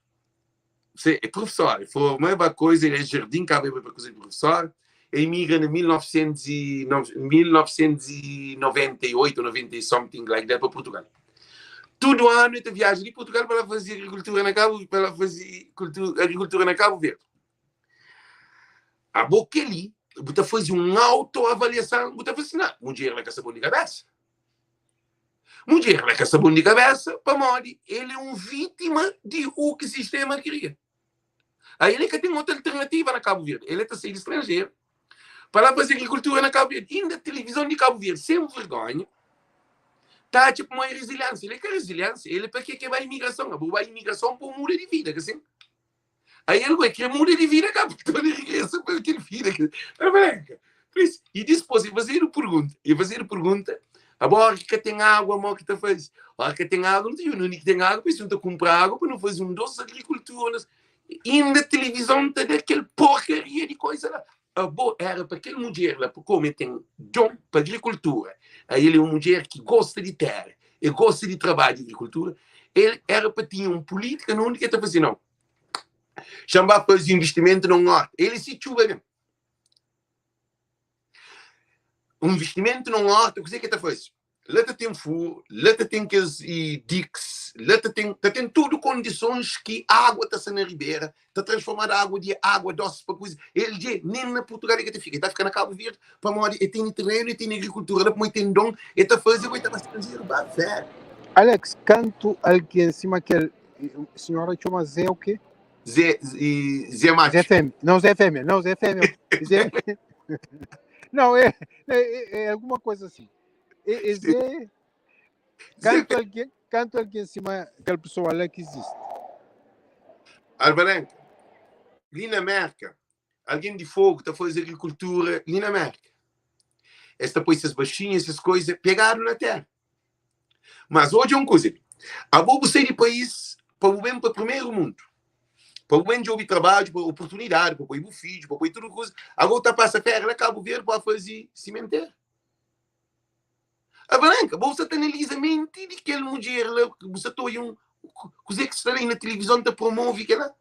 Speaker 2: É professor. Foi uma coisa, ele é jardim, cabe para coisa de professor. Ele migra em 1998, 90 something like that, para Portugal. Todo ano ele viaja de Portugal para fazer agricultura na Cabo Verde. A boca ali, você faz uma autoavaliação, você faz assim, não, mulher na caça de cabeça. Mulher, ela essa bom de cabeça, para modi, ele é vítima de o que o sistema cria. Aí ele que tem outra alternativa na Cabo Verde. Ele está sendo estrangeiro para fazer agricultura na Cabo Verde. E na televisão de Cabo Verde, sem vergonha, tá tipo uma resiliência. Ele quer resiliência. Ele para que vai a imigração? A imigração por muda de vida, assim. Aí ele vai querer muda de vida, Cabo Verde regressa para aquele vida. E depois, e fazer a pergunta, agora que tem água, a que faz. Agora que tem água, não tem água, mas não comprar água para não fazer doce agricultura. E na televisão tem aquela porcaria de coisa lá. Era para aquela mulher lá, porque tem dom para agricultura. Aí ele é uma mulher que gosta de terra e gosta de trabalho de agricultura. Ele era para ter uma política, não que está fazendo, não. Chamar para fazer investimento no norte. Ele se chuva mesmo. Um investimento no norte, o que está fazendo? Lá tem furo, lá tem aqueles diques, lá tem tudo condições que a água está sendo na ribeira, está transformada a água de água doce para coisa. Ele nem na Portugal que está ficando na Cabo Verde, para morrer, ele tem terreno, ele tem agricultura, ele tem dom, ele está fazendo, ele está estrangeiro,
Speaker 1: Alex, canto alguém em cima que a senhora chama Zé o quê?
Speaker 2: Zé Macho.
Speaker 1: Zé Fêmea. Não, Zé Fêmea. Não, Zé Fêmea. Zé... Não, é alguma coisa assim. Zé... Canto alguém em cima daquela pessoa lá que existe.
Speaker 2: Alvarenga, ali na América, alguém de fogo está fazendo agricultura ali na América. Esta põe essas baixinhas, essas coisas, pegaram na terra. Mas hoje é uma coisa. A boa sair de país para o bem para o primeiro mundo. Para o bem de ouvir trabalho, para oportunidade, para pôr o filho, para pôr tudo coisa. Agora está para terra na Cabo Verde para fazer cemitério. A branca, você tem analisamento de aquela mulher lá, você está aí coisa que está aí na televisão, está promove aquela.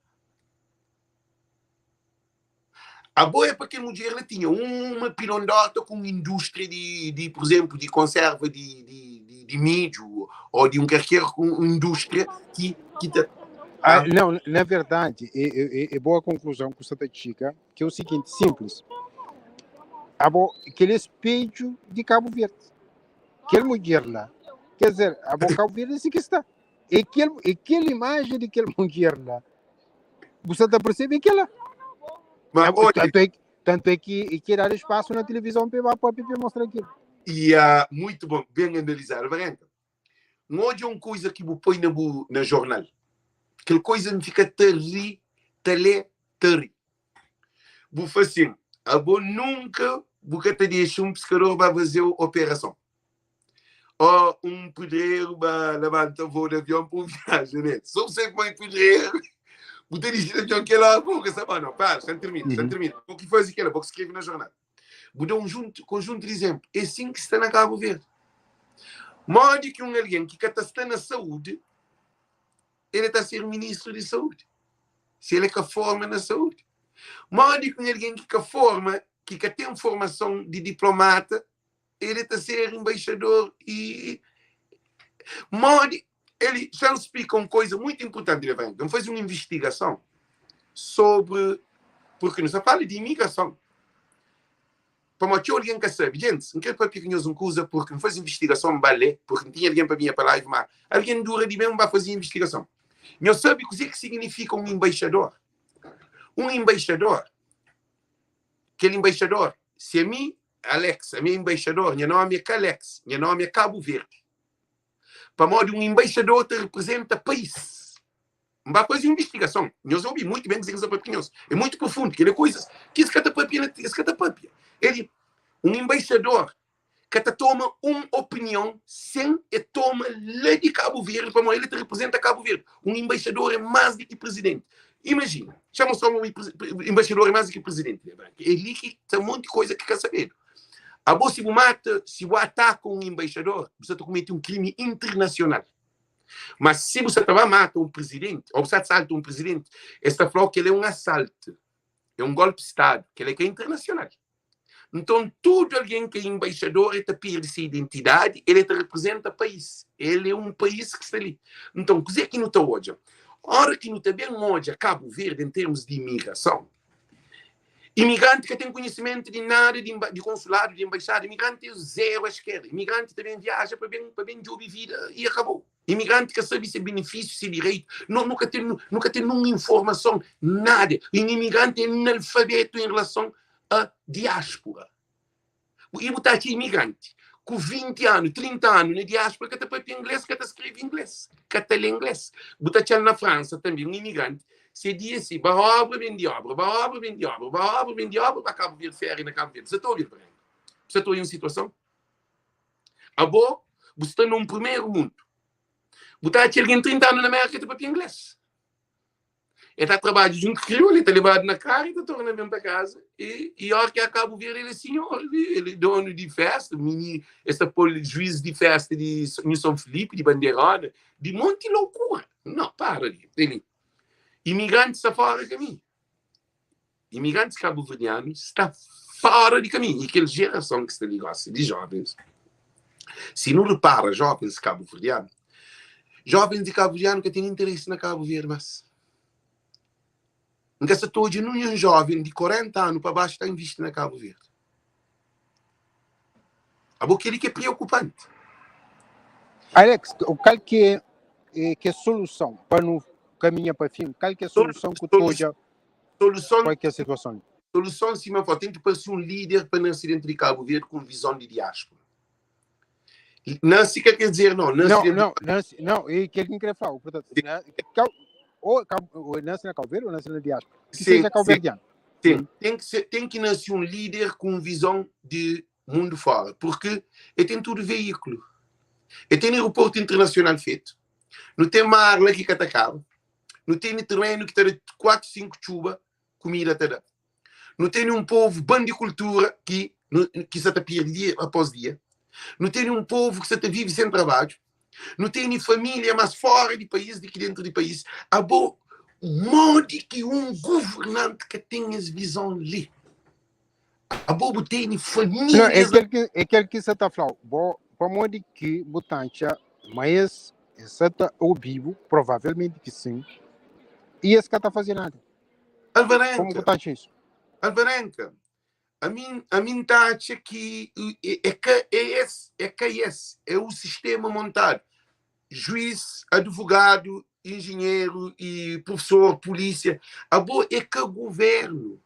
Speaker 2: A boa é para aquela mulher lá tinha uma pilondota com indústria de, por exemplo, de conserva de milho, ou de qualquer indústria que
Speaker 1: não, na verdade, é boa conclusão que você está chega, que é o seguinte, simples. Aquele espelho de Cabo Verde. Aquela mulher lá, quer dizer, a Cabo Verde é assim que está. E aquela imagem daquela mulher lá, você está percebendo que ela... Tanto é que dar espaço na televisão para mostrar aquilo.
Speaker 2: E muito bom, bem analisado. Hoje é uma coisa que eu põe na jornal. Aquela coisa me fica tari. Vou fazer. Eu nunca vou deixar um pescador para fazer a operação. Ou um pedreiro para levantar o voo de avião para viagem. Né? Só você põe pedreiro. Vou dirigir o avião que é lá. Não, para, já termina. O que faz aquilo? Vou escrever na jornal. Vou dar um conjunto de exemplos. É assim que está na Cabo Verde. Mode que alguém que está na saúde, ele está a ser ministro de saúde. Se ele que forma na saúde. Mode que alguém que forma, que tem formação de diplomata, ele está a ser embaixador e... Mode, ele já explica uma coisa muito importante. Ele faz uma investigação sobre... Porque não se fala de imigração. Para mostrar alguém que sabe, gente, não quero para pequenos uma coisa porque não faz investigação balé, porque não tinha alguém para vir para live, mas alguém dura de mesmo para fazer investigação. Não sabe o que significa um embaixador. Um embaixador, aquele embaixador, se a mim, Alex, a minha embaixador, meu nome é Calex, meu nome é Cabo Verde. Para modo um embaixador te representa país. Não vai fazer investigação. Nós ouvimos muito bem dizer que é muito profundo, que é coisas que esse catapapia. Ele, um embaixador que toma uma opinião sem e toma lá de Cabo Verde, para ele te representa Cabo Verde. Um embaixador é mais do que presidente. Imagina, chama só um embaixador é mais do que presidente. Ele que tem um monte de coisa que quer saber. Se você mata, se você ataca um embaixador, você comete um crime internacional. Mas se você mata um presidente, ou você assalta um presidente, esta falou que ele é um assalto, é um golpe de Estado, que ele é internacional. Então, todo alguém que é embaixador, ele perde sua identidade, ele representa o país. Ele é um país que está ali. Então, o que é que não está hoje? A hora que não está bem hoje a Cabo Verde em termos de imigração, Imigrante que tem conhecimento de nada, de consulado, de embaixada. Imigrante é zero à esquerda. Imigrante também viaja para bem job e vida e acabou. Imigrante que sabe se benefício, se direito, nunca tem nenhuma informação, nada. Um imigrante é analfabeto em relação à diáspora. E botar aqui imigrante, com 20 anos, 30 anos na diáspora, que está para inglês, que está escreve inglês, que está lê inglês. Botar aqui na França também, um imigrante. Se diz assim, vai obra, vem de obra, vai obra, vem de obra, vai obra, vem de obra, vai Cabo Verde, férias na Cabo Verde. Você está ouvindo, você está em uma situação? A boa, você está num primeiro mundo. Botar aqui alguém 30 anos na América, que está para inglês. Ele está trabalhando junto com ele está levado na cara e está tornando mesmo para casa. E a hora que acaba o ver, ele é senhor, ele é dono de festa, juiz de festa de São Felipe, de Bandeirada, de um monte de loucura. Não, para ali. Imigrantes está fora de caminho. Imigrantes cabo-verdianos está fora de caminho. E aquela geração que está ligada de jovens, se não repara jovens cabo-verdianos, jovens de cabo-verdiano que têm interesse na Cabo Verde, mas nunca se todo nenhum jovem de 40 anos para baixo está investindo na Cabo Verde. Aquilo que é preocupante.
Speaker 1: Alex, qual que é a solução para não caminhar para fim? Qual que é a solução que tu já... Qual que é a situação?
Speaker 2: Solução, sim, mas tem que parecer um líder para nascer dentro de Cabo Verde com visão de diáspora. Não se quer dizer, não.
Speaker 1: Não, e que ele quer falar. Portanto, ou nasce na Cabo Verde ou nasce na diáspora. Que seja cabo-verdiano.
Speaker 2: Tem que nascer um líder com visão de mundo fora, porque ele tem tudo veículo. Ele tem aeroporto internacional feito, não tem mar lá que está caro, não tem terreno que está de 4, 5 chuva, comida está. Não tem um povo bando de cultura que se está perdendo dia após dia. Não tem um povo que se está vive sem trabalho. Não tem família, mas fora do país, de que dentro do país. Há bom modo que um governante que tem essa visão ali. Há bom tem família.
Speaker 1: Não, é aquele que você está falando. Para modo que botancha, mas você está ao vivo, provavelmente que sim. E esse cara está fazendo nada.
Speaker 2: Alvarenga.
Speaker 1: Como botancha isso?
Speaker 2: Alvarenga. A mim tá que é o sistema montado. Juiz, advogado, engenheiro e professor, polícia. A boa é que o governo,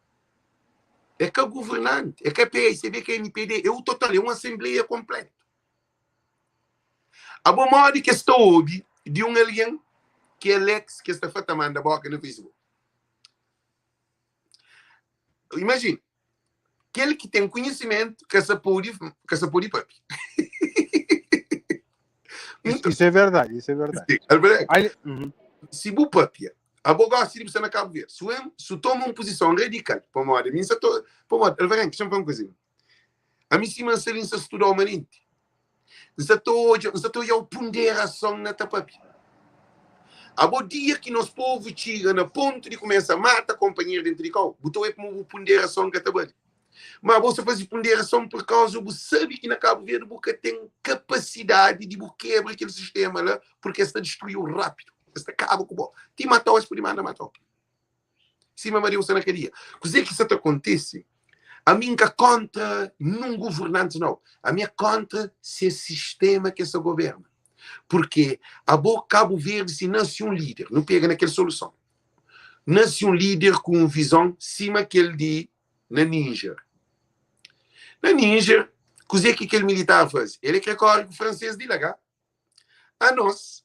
Speaker 2: é que o governante, é que a PSB, que a NPD, é o total, é uma assembleia completa. A boa modo que estou de um alien que é Alex, que está feita manda boca no Facebook. Imagina. Aquele que tem conhecimento que se pode papi.
Speaker 1: Isso é verdade, isso é verdade.
Speaker 2: Se o papi, a boga se você não acaba ver. Se toma uma posição radical, para moda, mim se to, para moda, alvarenga, deixa eu falar uma coisa. A mim se manselin se estudar humanamente. Se to já ponderação na papi. A bom dia que nós povo chega na ponto de começar a matar companheiro dentro de cá, botou é como ponderação que está bem. Mas você faz ponderação por causa você sabe que na Cabo Verde você tem capacidade de quebrar aquele sistema lá, porque está destruiu rápido. Está acaba com o bom. Te matou, mas por manda matou. Sim, Maria, você não queria. Coisa que isso acontece, a minha contra não governante, não. A minha contra esse sistema que esse governa. Porque a boa Cabo Verde se nasce um líder, não pega naquela solução. Nasce um líder com visão cima que ele de na Níger. Na Níger, o que aquele militar faz? Ele quer correr com o francês de lá. A nós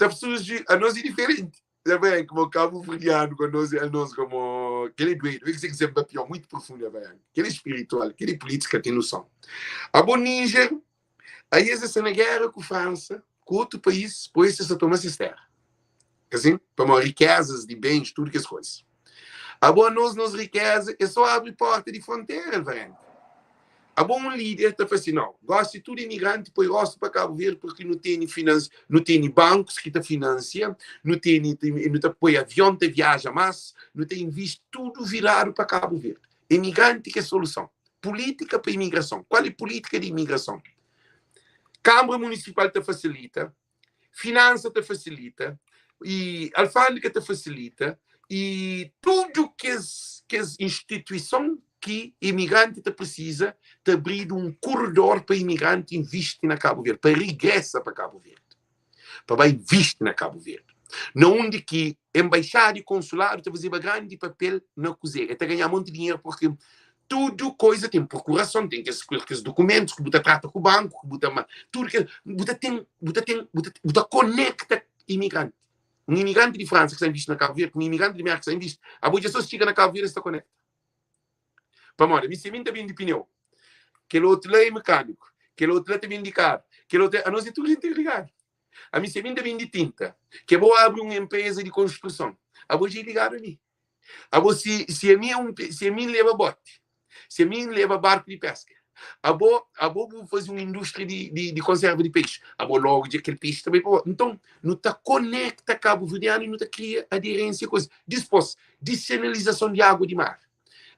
Speaker 2: é diferente. Já vem, como Cabo Verdeano, a nós como... Aquele doido, que você quiser pior, muito profundo, aquele espiritual, aquele política tem noção. A bom Níger, aí essa na guerra com a França, com outro país, pois se toma essa terra. Assim, para riquezas de bens, tudo que as coisas. A boa nós riqueza é só abre porta de fronteira, velho. A bom líder está assim, não, gosto de tudo imigrante, depois gosto para Cabo Verde porque não tem bancos que te financiam, não põe avião que viaja mais, não tem visto tudo virado para Cabo Verde. Imigrante que é solução. Política para imigração. Qual é a política de imigração? Câmara Municipal te facilita, Finança te facilita, e Alfândega te facilita, e tudo que as instituições que imigrante precisa de abrir um corredor para imigrante investir na Cabo Verde, para regressar para Cabo Verde, para investir na Cabo Verde. Não onde que embaixada e consulado te fazer grande papel na cozinha, até ganhar muito dinheiro, porque tudo coisa tem procuração, tem que esses documentos, que você trata com o banco, que você, tudo que você conecta imigrante. Um imigrante de França que está investindo na Cabo Verde, um imigrante de América que está investindo, a boa pessoa chega na Cabo Verde e está conecta. Para mim, se mim também de pneu, que o outro lá é mecânico, que o outro lá também de carro, que o outro, a nós é tudo interligado. A mim se mim também de tinta, que vou abrir uma empresa de construção, a boa gente ligado a mim. A boa se a mim leva bote, se a mim leva barco de pesca, a boa vou fazer uma indústria de conserva de peixe, a boa logo de aquele peixe também. Então, não está conecta Cabo Verdeano e não está cria aderência coisa. Depois, descentralização de água de mar.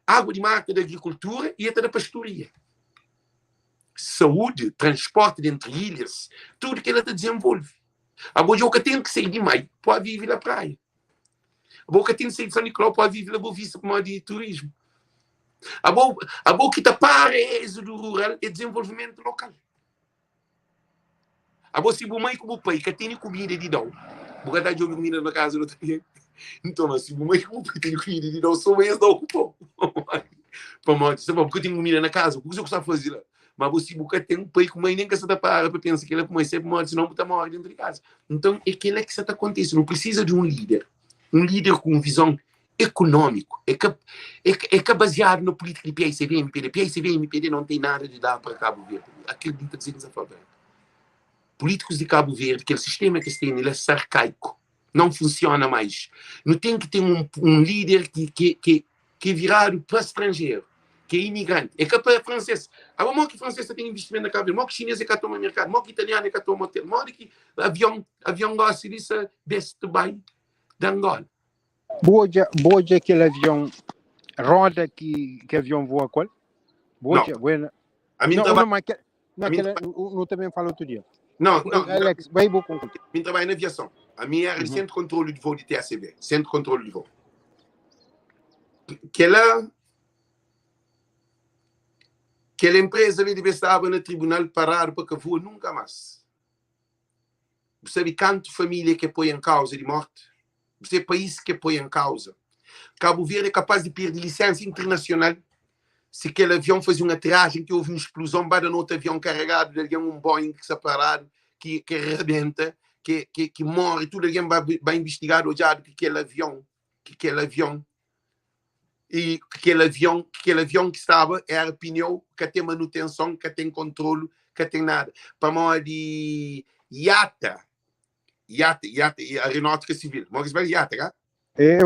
Speaker 2: Água de mar da agricultura e até da pastoria. Saúde, transporte entre ilhas, tudo que ela te desenvolve. A boca tem que sair de maio para viver na praia. A boca tem que sair de São Nicolau para viver na Boa Vista para de turismo. A boca que está para êxodo rural é desenvolvimento local. A boca se o mãe como o pai que tem comida de dão. Boca dá de comida na casa do outro. Então, se o mãe como o pai tem comida de dão, só vem dar o pão. Porque tem comida na casa, o que você está fazendo lá? Mas você tem um pai com mãe nem que você está para pensar que ele é com mãe sempre morre, senão está morre dentro de casa. Então, é aquilo que está acontecendo. Não precisa de um líder com visão econômica. É que baseado na política de PICV e MPD. PICV e MPD não tem nada de dar para Cabo Verde. Acredita que seja falta. Políticos de Cabo Verde, aquele sistema que eles têm, ele é arcaico. Não funciona mais. Não tem que ter um líder que é virado para estrangeiro, que é imigrante. É que para francês. Agora, que francês tem investimento na Cabo Verde, que chinês é que toma mercado, que italiano é que toma hotel, que avião gosta disso, desse bem da Angola.
Speaker 1: Boa aquele avião roda que avião voa qual? Boa.
Speaker 2: A mim
Speaker 1: não também falou outro dia.
Speaker 2: Não.
Speaker 1: Alex, vai bom com.
Speaker 2: Mim trabalho na aviação. A minha era centro de controle de voo de TACV, centro de controle de voo. Aquela empresa ali estava no tribunal parado para que voe nunca mais. Você sabe quanto família que põe em causa de morte? Você é país que põe em causa. Cabo Verde é capaz de perder licença internacional se aquele avião faz uma aterragem, que houve uma explosão, para no outro avião carregado, de alguém um Boeing que está parado, que arrebenta, que morre, tudo alguém vai investigar hoje que aquele avião que estava era pneu, que tem manutenção, que tem controle, que tem nada. Para mim de IATA, Aeronáutica Civil. Mas vai IATA, tá?
Speaker 1: É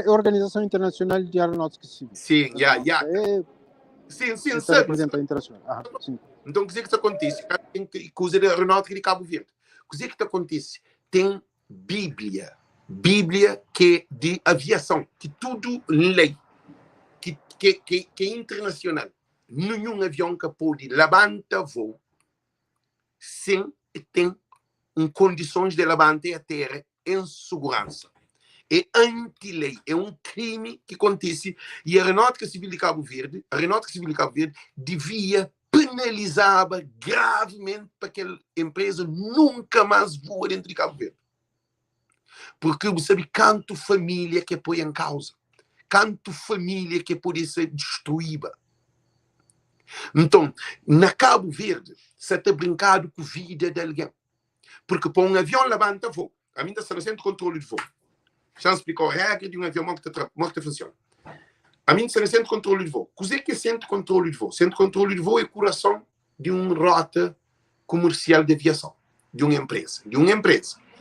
Speaker 1: Organização Internacional de Aeronáutica Civil.
Speaker 2: Sim, IATA. Sim, sabe.
Speaker 1: Internacional. Sim.
Speaker 2: Então, o que isso acontece? Tem que usar a aeronáutica de Cabo Verde. O que acontece? Tem Bíblia que é de aviação, que tudo lei, que é internacional. Nenhum avião que pode levantar voo sem ter condições de levantar a terra em segurança. É anti-lei, é um crime que acontece, e a Aeronáutica Civil de Cabo Verde devia penalizar gravemente para que a empresa nunca mais voe dentro de Cabo Verde. Porque você sabe quanto família que põe em causa, quanto família que pode ser destruída. Então, na Cabo Verde, você está brincando com a vida de alguém. Porque para um avião levanta voo, a mim está no centro de controle de voo. Já explicou a regra de um avião que funciona. A mim está no centro de controle de voo. O que é centro de controle de voo? Centro de controle de voo é o coração de uma rota comercial de aviação, de uma empresa.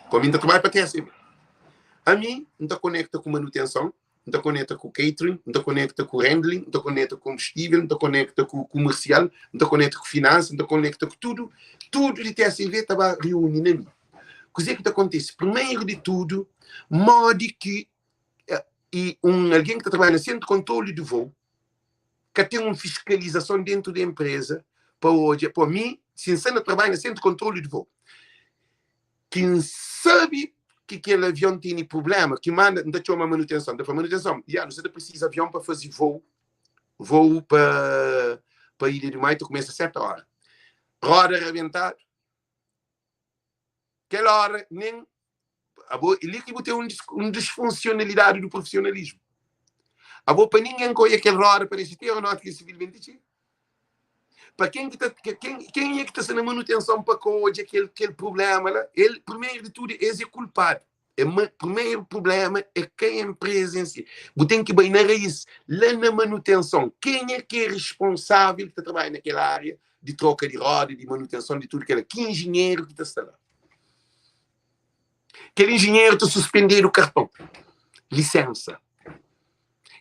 Speaker 2: Para mim, trabalha para a TSM. A mim, não está conecta com manutenção, não está conecta com catering, não está conecta com handling, não está conecta com combustível, não está conecta com comercial, não está conecta com finanças, não está conecta com tudo. Tudo de TSV estava reunido a mim. O que acontece? Primeiro de tudo, modo que alguém que está trabalhando no centro de controle de voo, que tem uma fiscalização dentro da empresa, para mim, se você trabalha no centro de controle de voo, quem sabe que aquele avião tem problema, que manda, não chama manutenção, da manutenção, você precisa de avião para fazer voo voo para Ilha de Maio, começa às 7 horas. Roda arrebentado. Aquela hora, nem... Ele que tem uma disfuncionalidade do profissionalismo. Para ninguém conhece aquela hora para esse ter ou não que civil 25. Para quem é que está sendo manutenção para hoje aquele problema lá? Ele, primeiro de tudo, é culpado. O primeiro problema é quem é a empresa em si. Você tem que ir na raiz, lá na manutenção. Quem é que é responsável que trabalha naquela área de troca de roda, de manutenção, de tudo aquilo? Que engenheiro que está lá? Aquele engenheiro está suspendendo o cartão. Licença.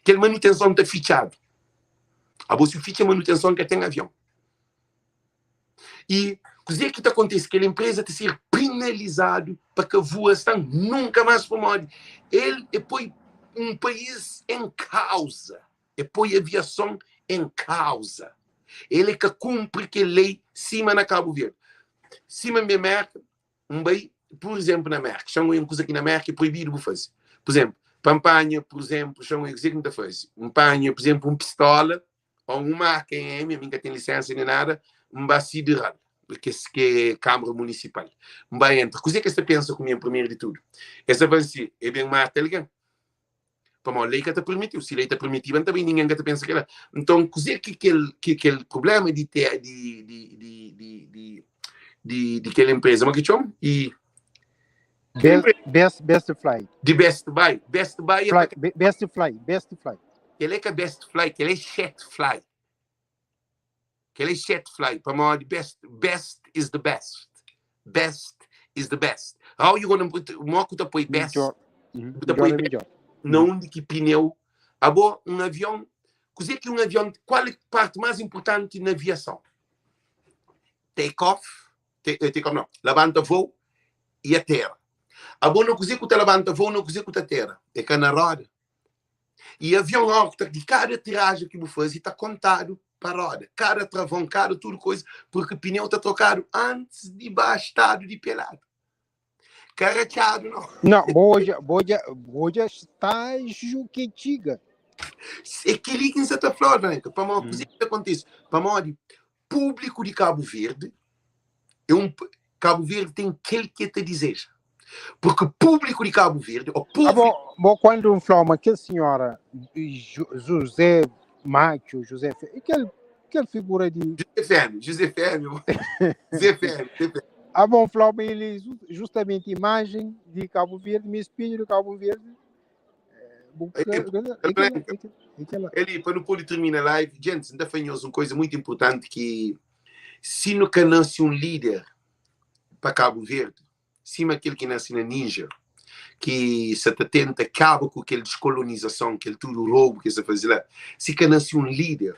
Speaker 2: Aquele manutenção está fichado. Você ficha a manutenção que tem avião. E o que está acontecendo? Aquela empresa está ser penalizado para que a voação nunca mais promove. Ele põe um país em causa. Ele põe a aviação em causa. Ele é que cumpre que lei cima na Cabo Verde. Cima da América, por exemplo, na América, são uma coisa aqui na América é proibido de fazer. Por exemplo, Pampanha, por exemplo, são uma coisa que não faz. Pampanha, por exemplo, pistola, ou uma AKM, a minha tem licença nem nada, bacia de ralo, porque é Câmara Municipal. Entra. O que você pensa comigo, primeiro de tudo? Essa avança é bem mais alguém. Para a lei que te permitiu. Se a lei te permitiu, também ninguém te pensa que ela. Então, o que aquele problema de aquela empresa, mas que chama? E
Speaker 1: Best Fly.
Speaker 2: De Best Buy. Best Buy é
Speaker 1: Best Fly.
Speaker 2: Ele é que é Best Fly, que ele é Chat Fly. Que ele é Chat Fly. Para mim, best is the best. Best is the best. How you gonna put uma coisa põe best? Não de que pneu. Agora, um avião. Que um avião, qual é a parte mais importante na aviação? Take-off, não. Levanta voo e a terra. Agora, não cozinha que levanta voo, não cozinha que a terra. É que na roda. E avião alto, de cada tiragem que você faz, está contado para a roda. Cada travão, cada tudo coisa, porque o pneu está trocado antes de bastado de pelado. Carachado, não.
Speaker 1: Não, hoje estágio que diga.
Speaker 2: É que ali que você está falando, né? Para uma coisa que acontece. Para uma público de Cabo Verde, Cabo Verde tem aquele que te deseja. Porque o público de Cabo Verde...
Speaker 1: Quando falamos aquela senhora José Macho, aquela figura de...
Speaker 2: José Fêmeo.
Speaker 1: Falamos ele justamente imagem de Cabo Verde, meu espelho de Cabo Verde.
Speaker 2: Ele, para não poder terminar a live, gente, ainda faz uma coisa muito importante que se nunca nasce um líder para Cabo Verde, cima aquele que nasce na Níger, que se tenta acabar com aquela descolonização, aquele tudo roubo que se faz lá, se que nasce um líder,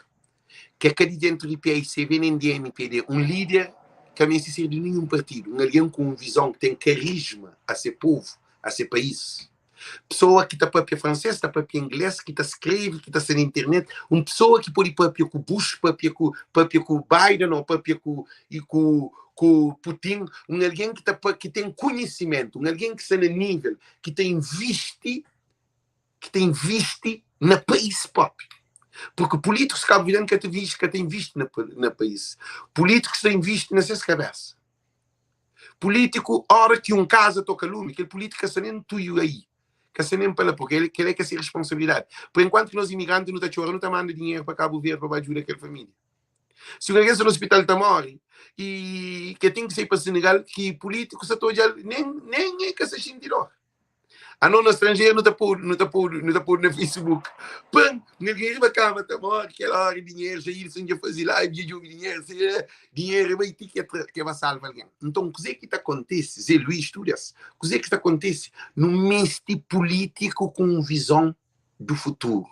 Speaker 2: que é cada dentro do PIC, vem de MPD, um líder que não se ser de nenhum partido, alguém com uma visão que tem carisma a ser povo, a ser país. Pessoa que está papia francês, está papia inglês, que está escreve, que está na internet, uma pessoa que pode papia com Bush, papia com Biden, ou papia com Putin, alguém que tem conhecimento, alguém que está no nível, que tem visto na país próprio. Porque políticos cabo-verdianos que têm visto na país. Políticos têm visto nessas cabeças. Político, hora que um casa toca lume, aquele político está nem tudo aí. Que se nem pela porque ele quer que se responsabilidade. Por enquanto que nós imigrantes não está mandando dinheiro para Cabo Verde para ajudar aquela família. Se alguém está no hospital está morre e que tem que ser para Senegal, que político se toja nem é que se sentirá. A não no estrangeiro não está por no Facebook. Pam, ninguém vai cá, mas está morre, aquela hora dinheiro, já ir sem já fazer live, já jogar dinheiro vai ter que vai salvar alguém. Então, o que é que está acontece? Zé Luís Túrias, o que é que está acontece? Num mestre político com visão do futuro.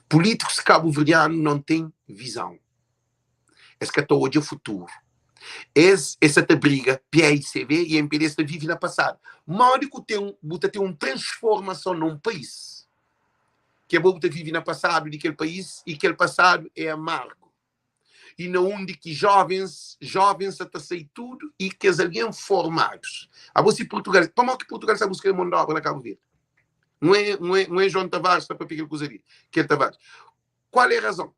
Speaker 2: Políticos cabo-verdianos não têm visão. Esse que está hoje é o futuro. Essa briga, PICV e MPD vive na passada. Mas tem uma transformação num país que é bom que vive na passado daquele país e aquele passado é amargo. E não onde que jovens até sair tudo e que as alguém formados. A você Portugal, para que Portugal está buscando mão de obra na Cabo Verde? Não é João Tavares está para pegar coisa ali, que é Tavares. Qual é a razão?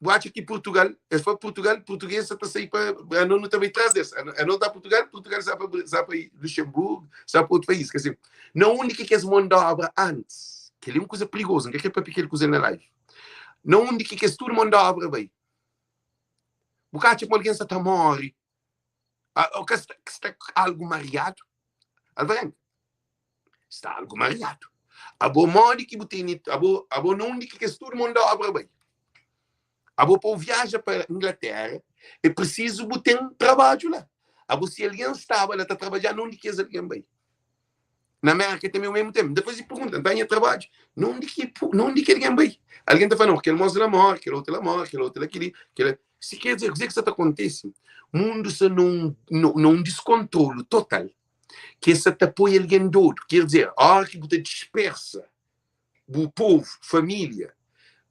Speaker 2: acho que Portugal, português está sair para não também traz dessa. Não está Portugal sabe para Luxemburgo, sabe para outro país. Quer dizer, não única que as mandava antes, que é uma coisa perigosa, não é que é para pequena coisa na live. Não única que tudo mandava bem. O que acha que alguém está morre, ou que está algo mareado, alvarendo, está algo mareado. A boa modo que botei, a boa não única que tudo mandava bem. A boa viaja para a Inglaterra, é preciso botar um trabalho lá. A boa se alguém estava, ela está trabalhando onde quer alguém bem. Na América também ao mesmo tempo. Depois se perguntam, tem trabalho? Não onde quer alguém bem. Alguém está falando, aquele moço lá morre, aquele outro lá morre, aquele outro lá aquele. Se quer dizer, o que está acontecendo? O mundo está num descontrole total. Que se apoia alguém todo. Quer dizer, a hora que você dispersa o povo, família,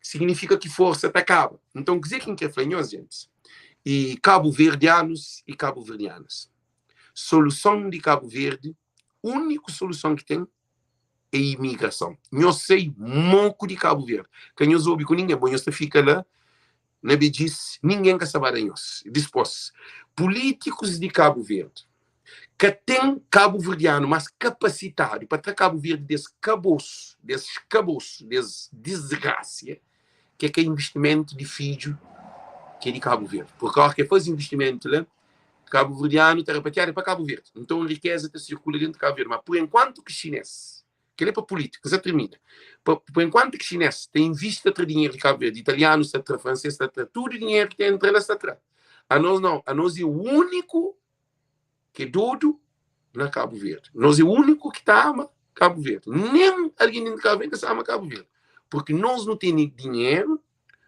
Speaker 2: significa que força acaba. Então, dizer quem quer falar, gente, e cabo-verdianos e cabo-verdianas. Solução de Cabo Verde, única solução que tem é imigração. Eu sei muito de Cabo Verde. Quem eu soube com ninguém, bom, você fica lá, na diz, ninguém quer saber de nós. Depois, políticos de Cabo Verde, que tem cabo-verdiano, mas capacitado para ter Cabo Verde desses caboços, desses desgraça, que é investimento de filho que é de Cabo Verde. Porque a hora que faz investimento lá, cabo-verdiano está repatriado para Cabo Verde. Então a riqueza está circula dentro de Cabo Verde. Mas por enquanto que chinês, que ele é para política, já termina. Por enquanto que chinês tem vista de dinheiro de Cabo Verde, italiano está atrás, francês está atrás, tudo o dinheiro que tem entre elas está atrás. A nós não. A nós é o único que é dodo na Cabo Verde. Nós é o único que está ama Cabo Verde. Nem alguém dentro de Cabo Verde ama Cabo Verde. Porque nós não temos dinheiro,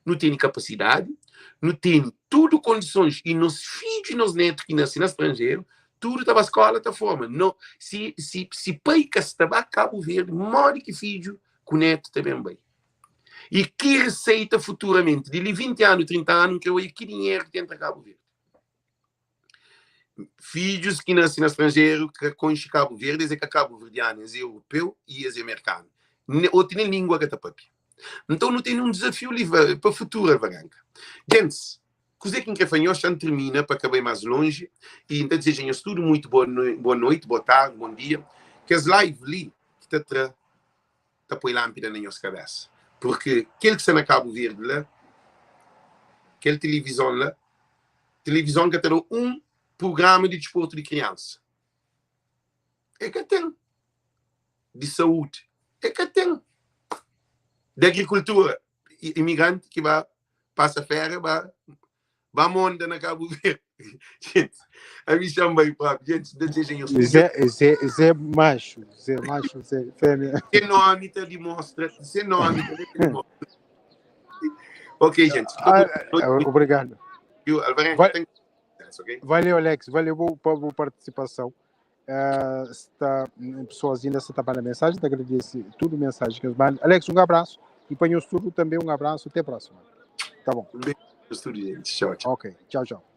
Speaker 2: não temos capacidade, não temos tudo condições, e nos filhos e nos netos que nascem no estrangeiro, tudo está para a escola, está forma. Não, se pai que está para Cabo Verde, morre que filho, com neto também bem. E que receita futuramente, de 20 anos, 30 anos, que eu que dinheiro que tem para Cabo Verde. Filhos que nascem no estrangeiro, que conhecem Cabo Verde, é que Cabo Verdeano é europeu e é americano. Ou tem língua que está para então não tem um desafio para o futuro, Varanca. Gente, coisa que quer fazer, já termina para acabar mais longe. E então desejamos tudo muito boa noite, boa tarde, bom dia. Que as lives ali, que está põe lâmpada na nossa cabeça. Porque aquele que está na Cabo Verde lá, aquela televisão lá, televisão que tem um programa de desporto de criança. É que tem. De saúde. É que tem. De agricultura, imigrante que vai passa férias, vai montar na Cabo Verde. Gente, a mim chama bem para gente, desejem os
Speaker 1: Zé macho, Zé fêmea.
Speaker 2: Seu nome te demonstra, seu nome te demonstra. Ok, gente.
Speaker 1: Obrigado.
Speaker 2: Okay?
Speaker 1: Valeu, Alex, valeu pela participação. Pessoas ainda se tapar a mensagem, te agradeço tudo mensagem que eles mandam. Alex, um abraço e para o estúdio também um abraço, até a próxima. Tá bom.
Speaker 2: Um beijo no estúdio, gente. Tchau, tchau.
Speaker 1: Ok, tchau, tchau.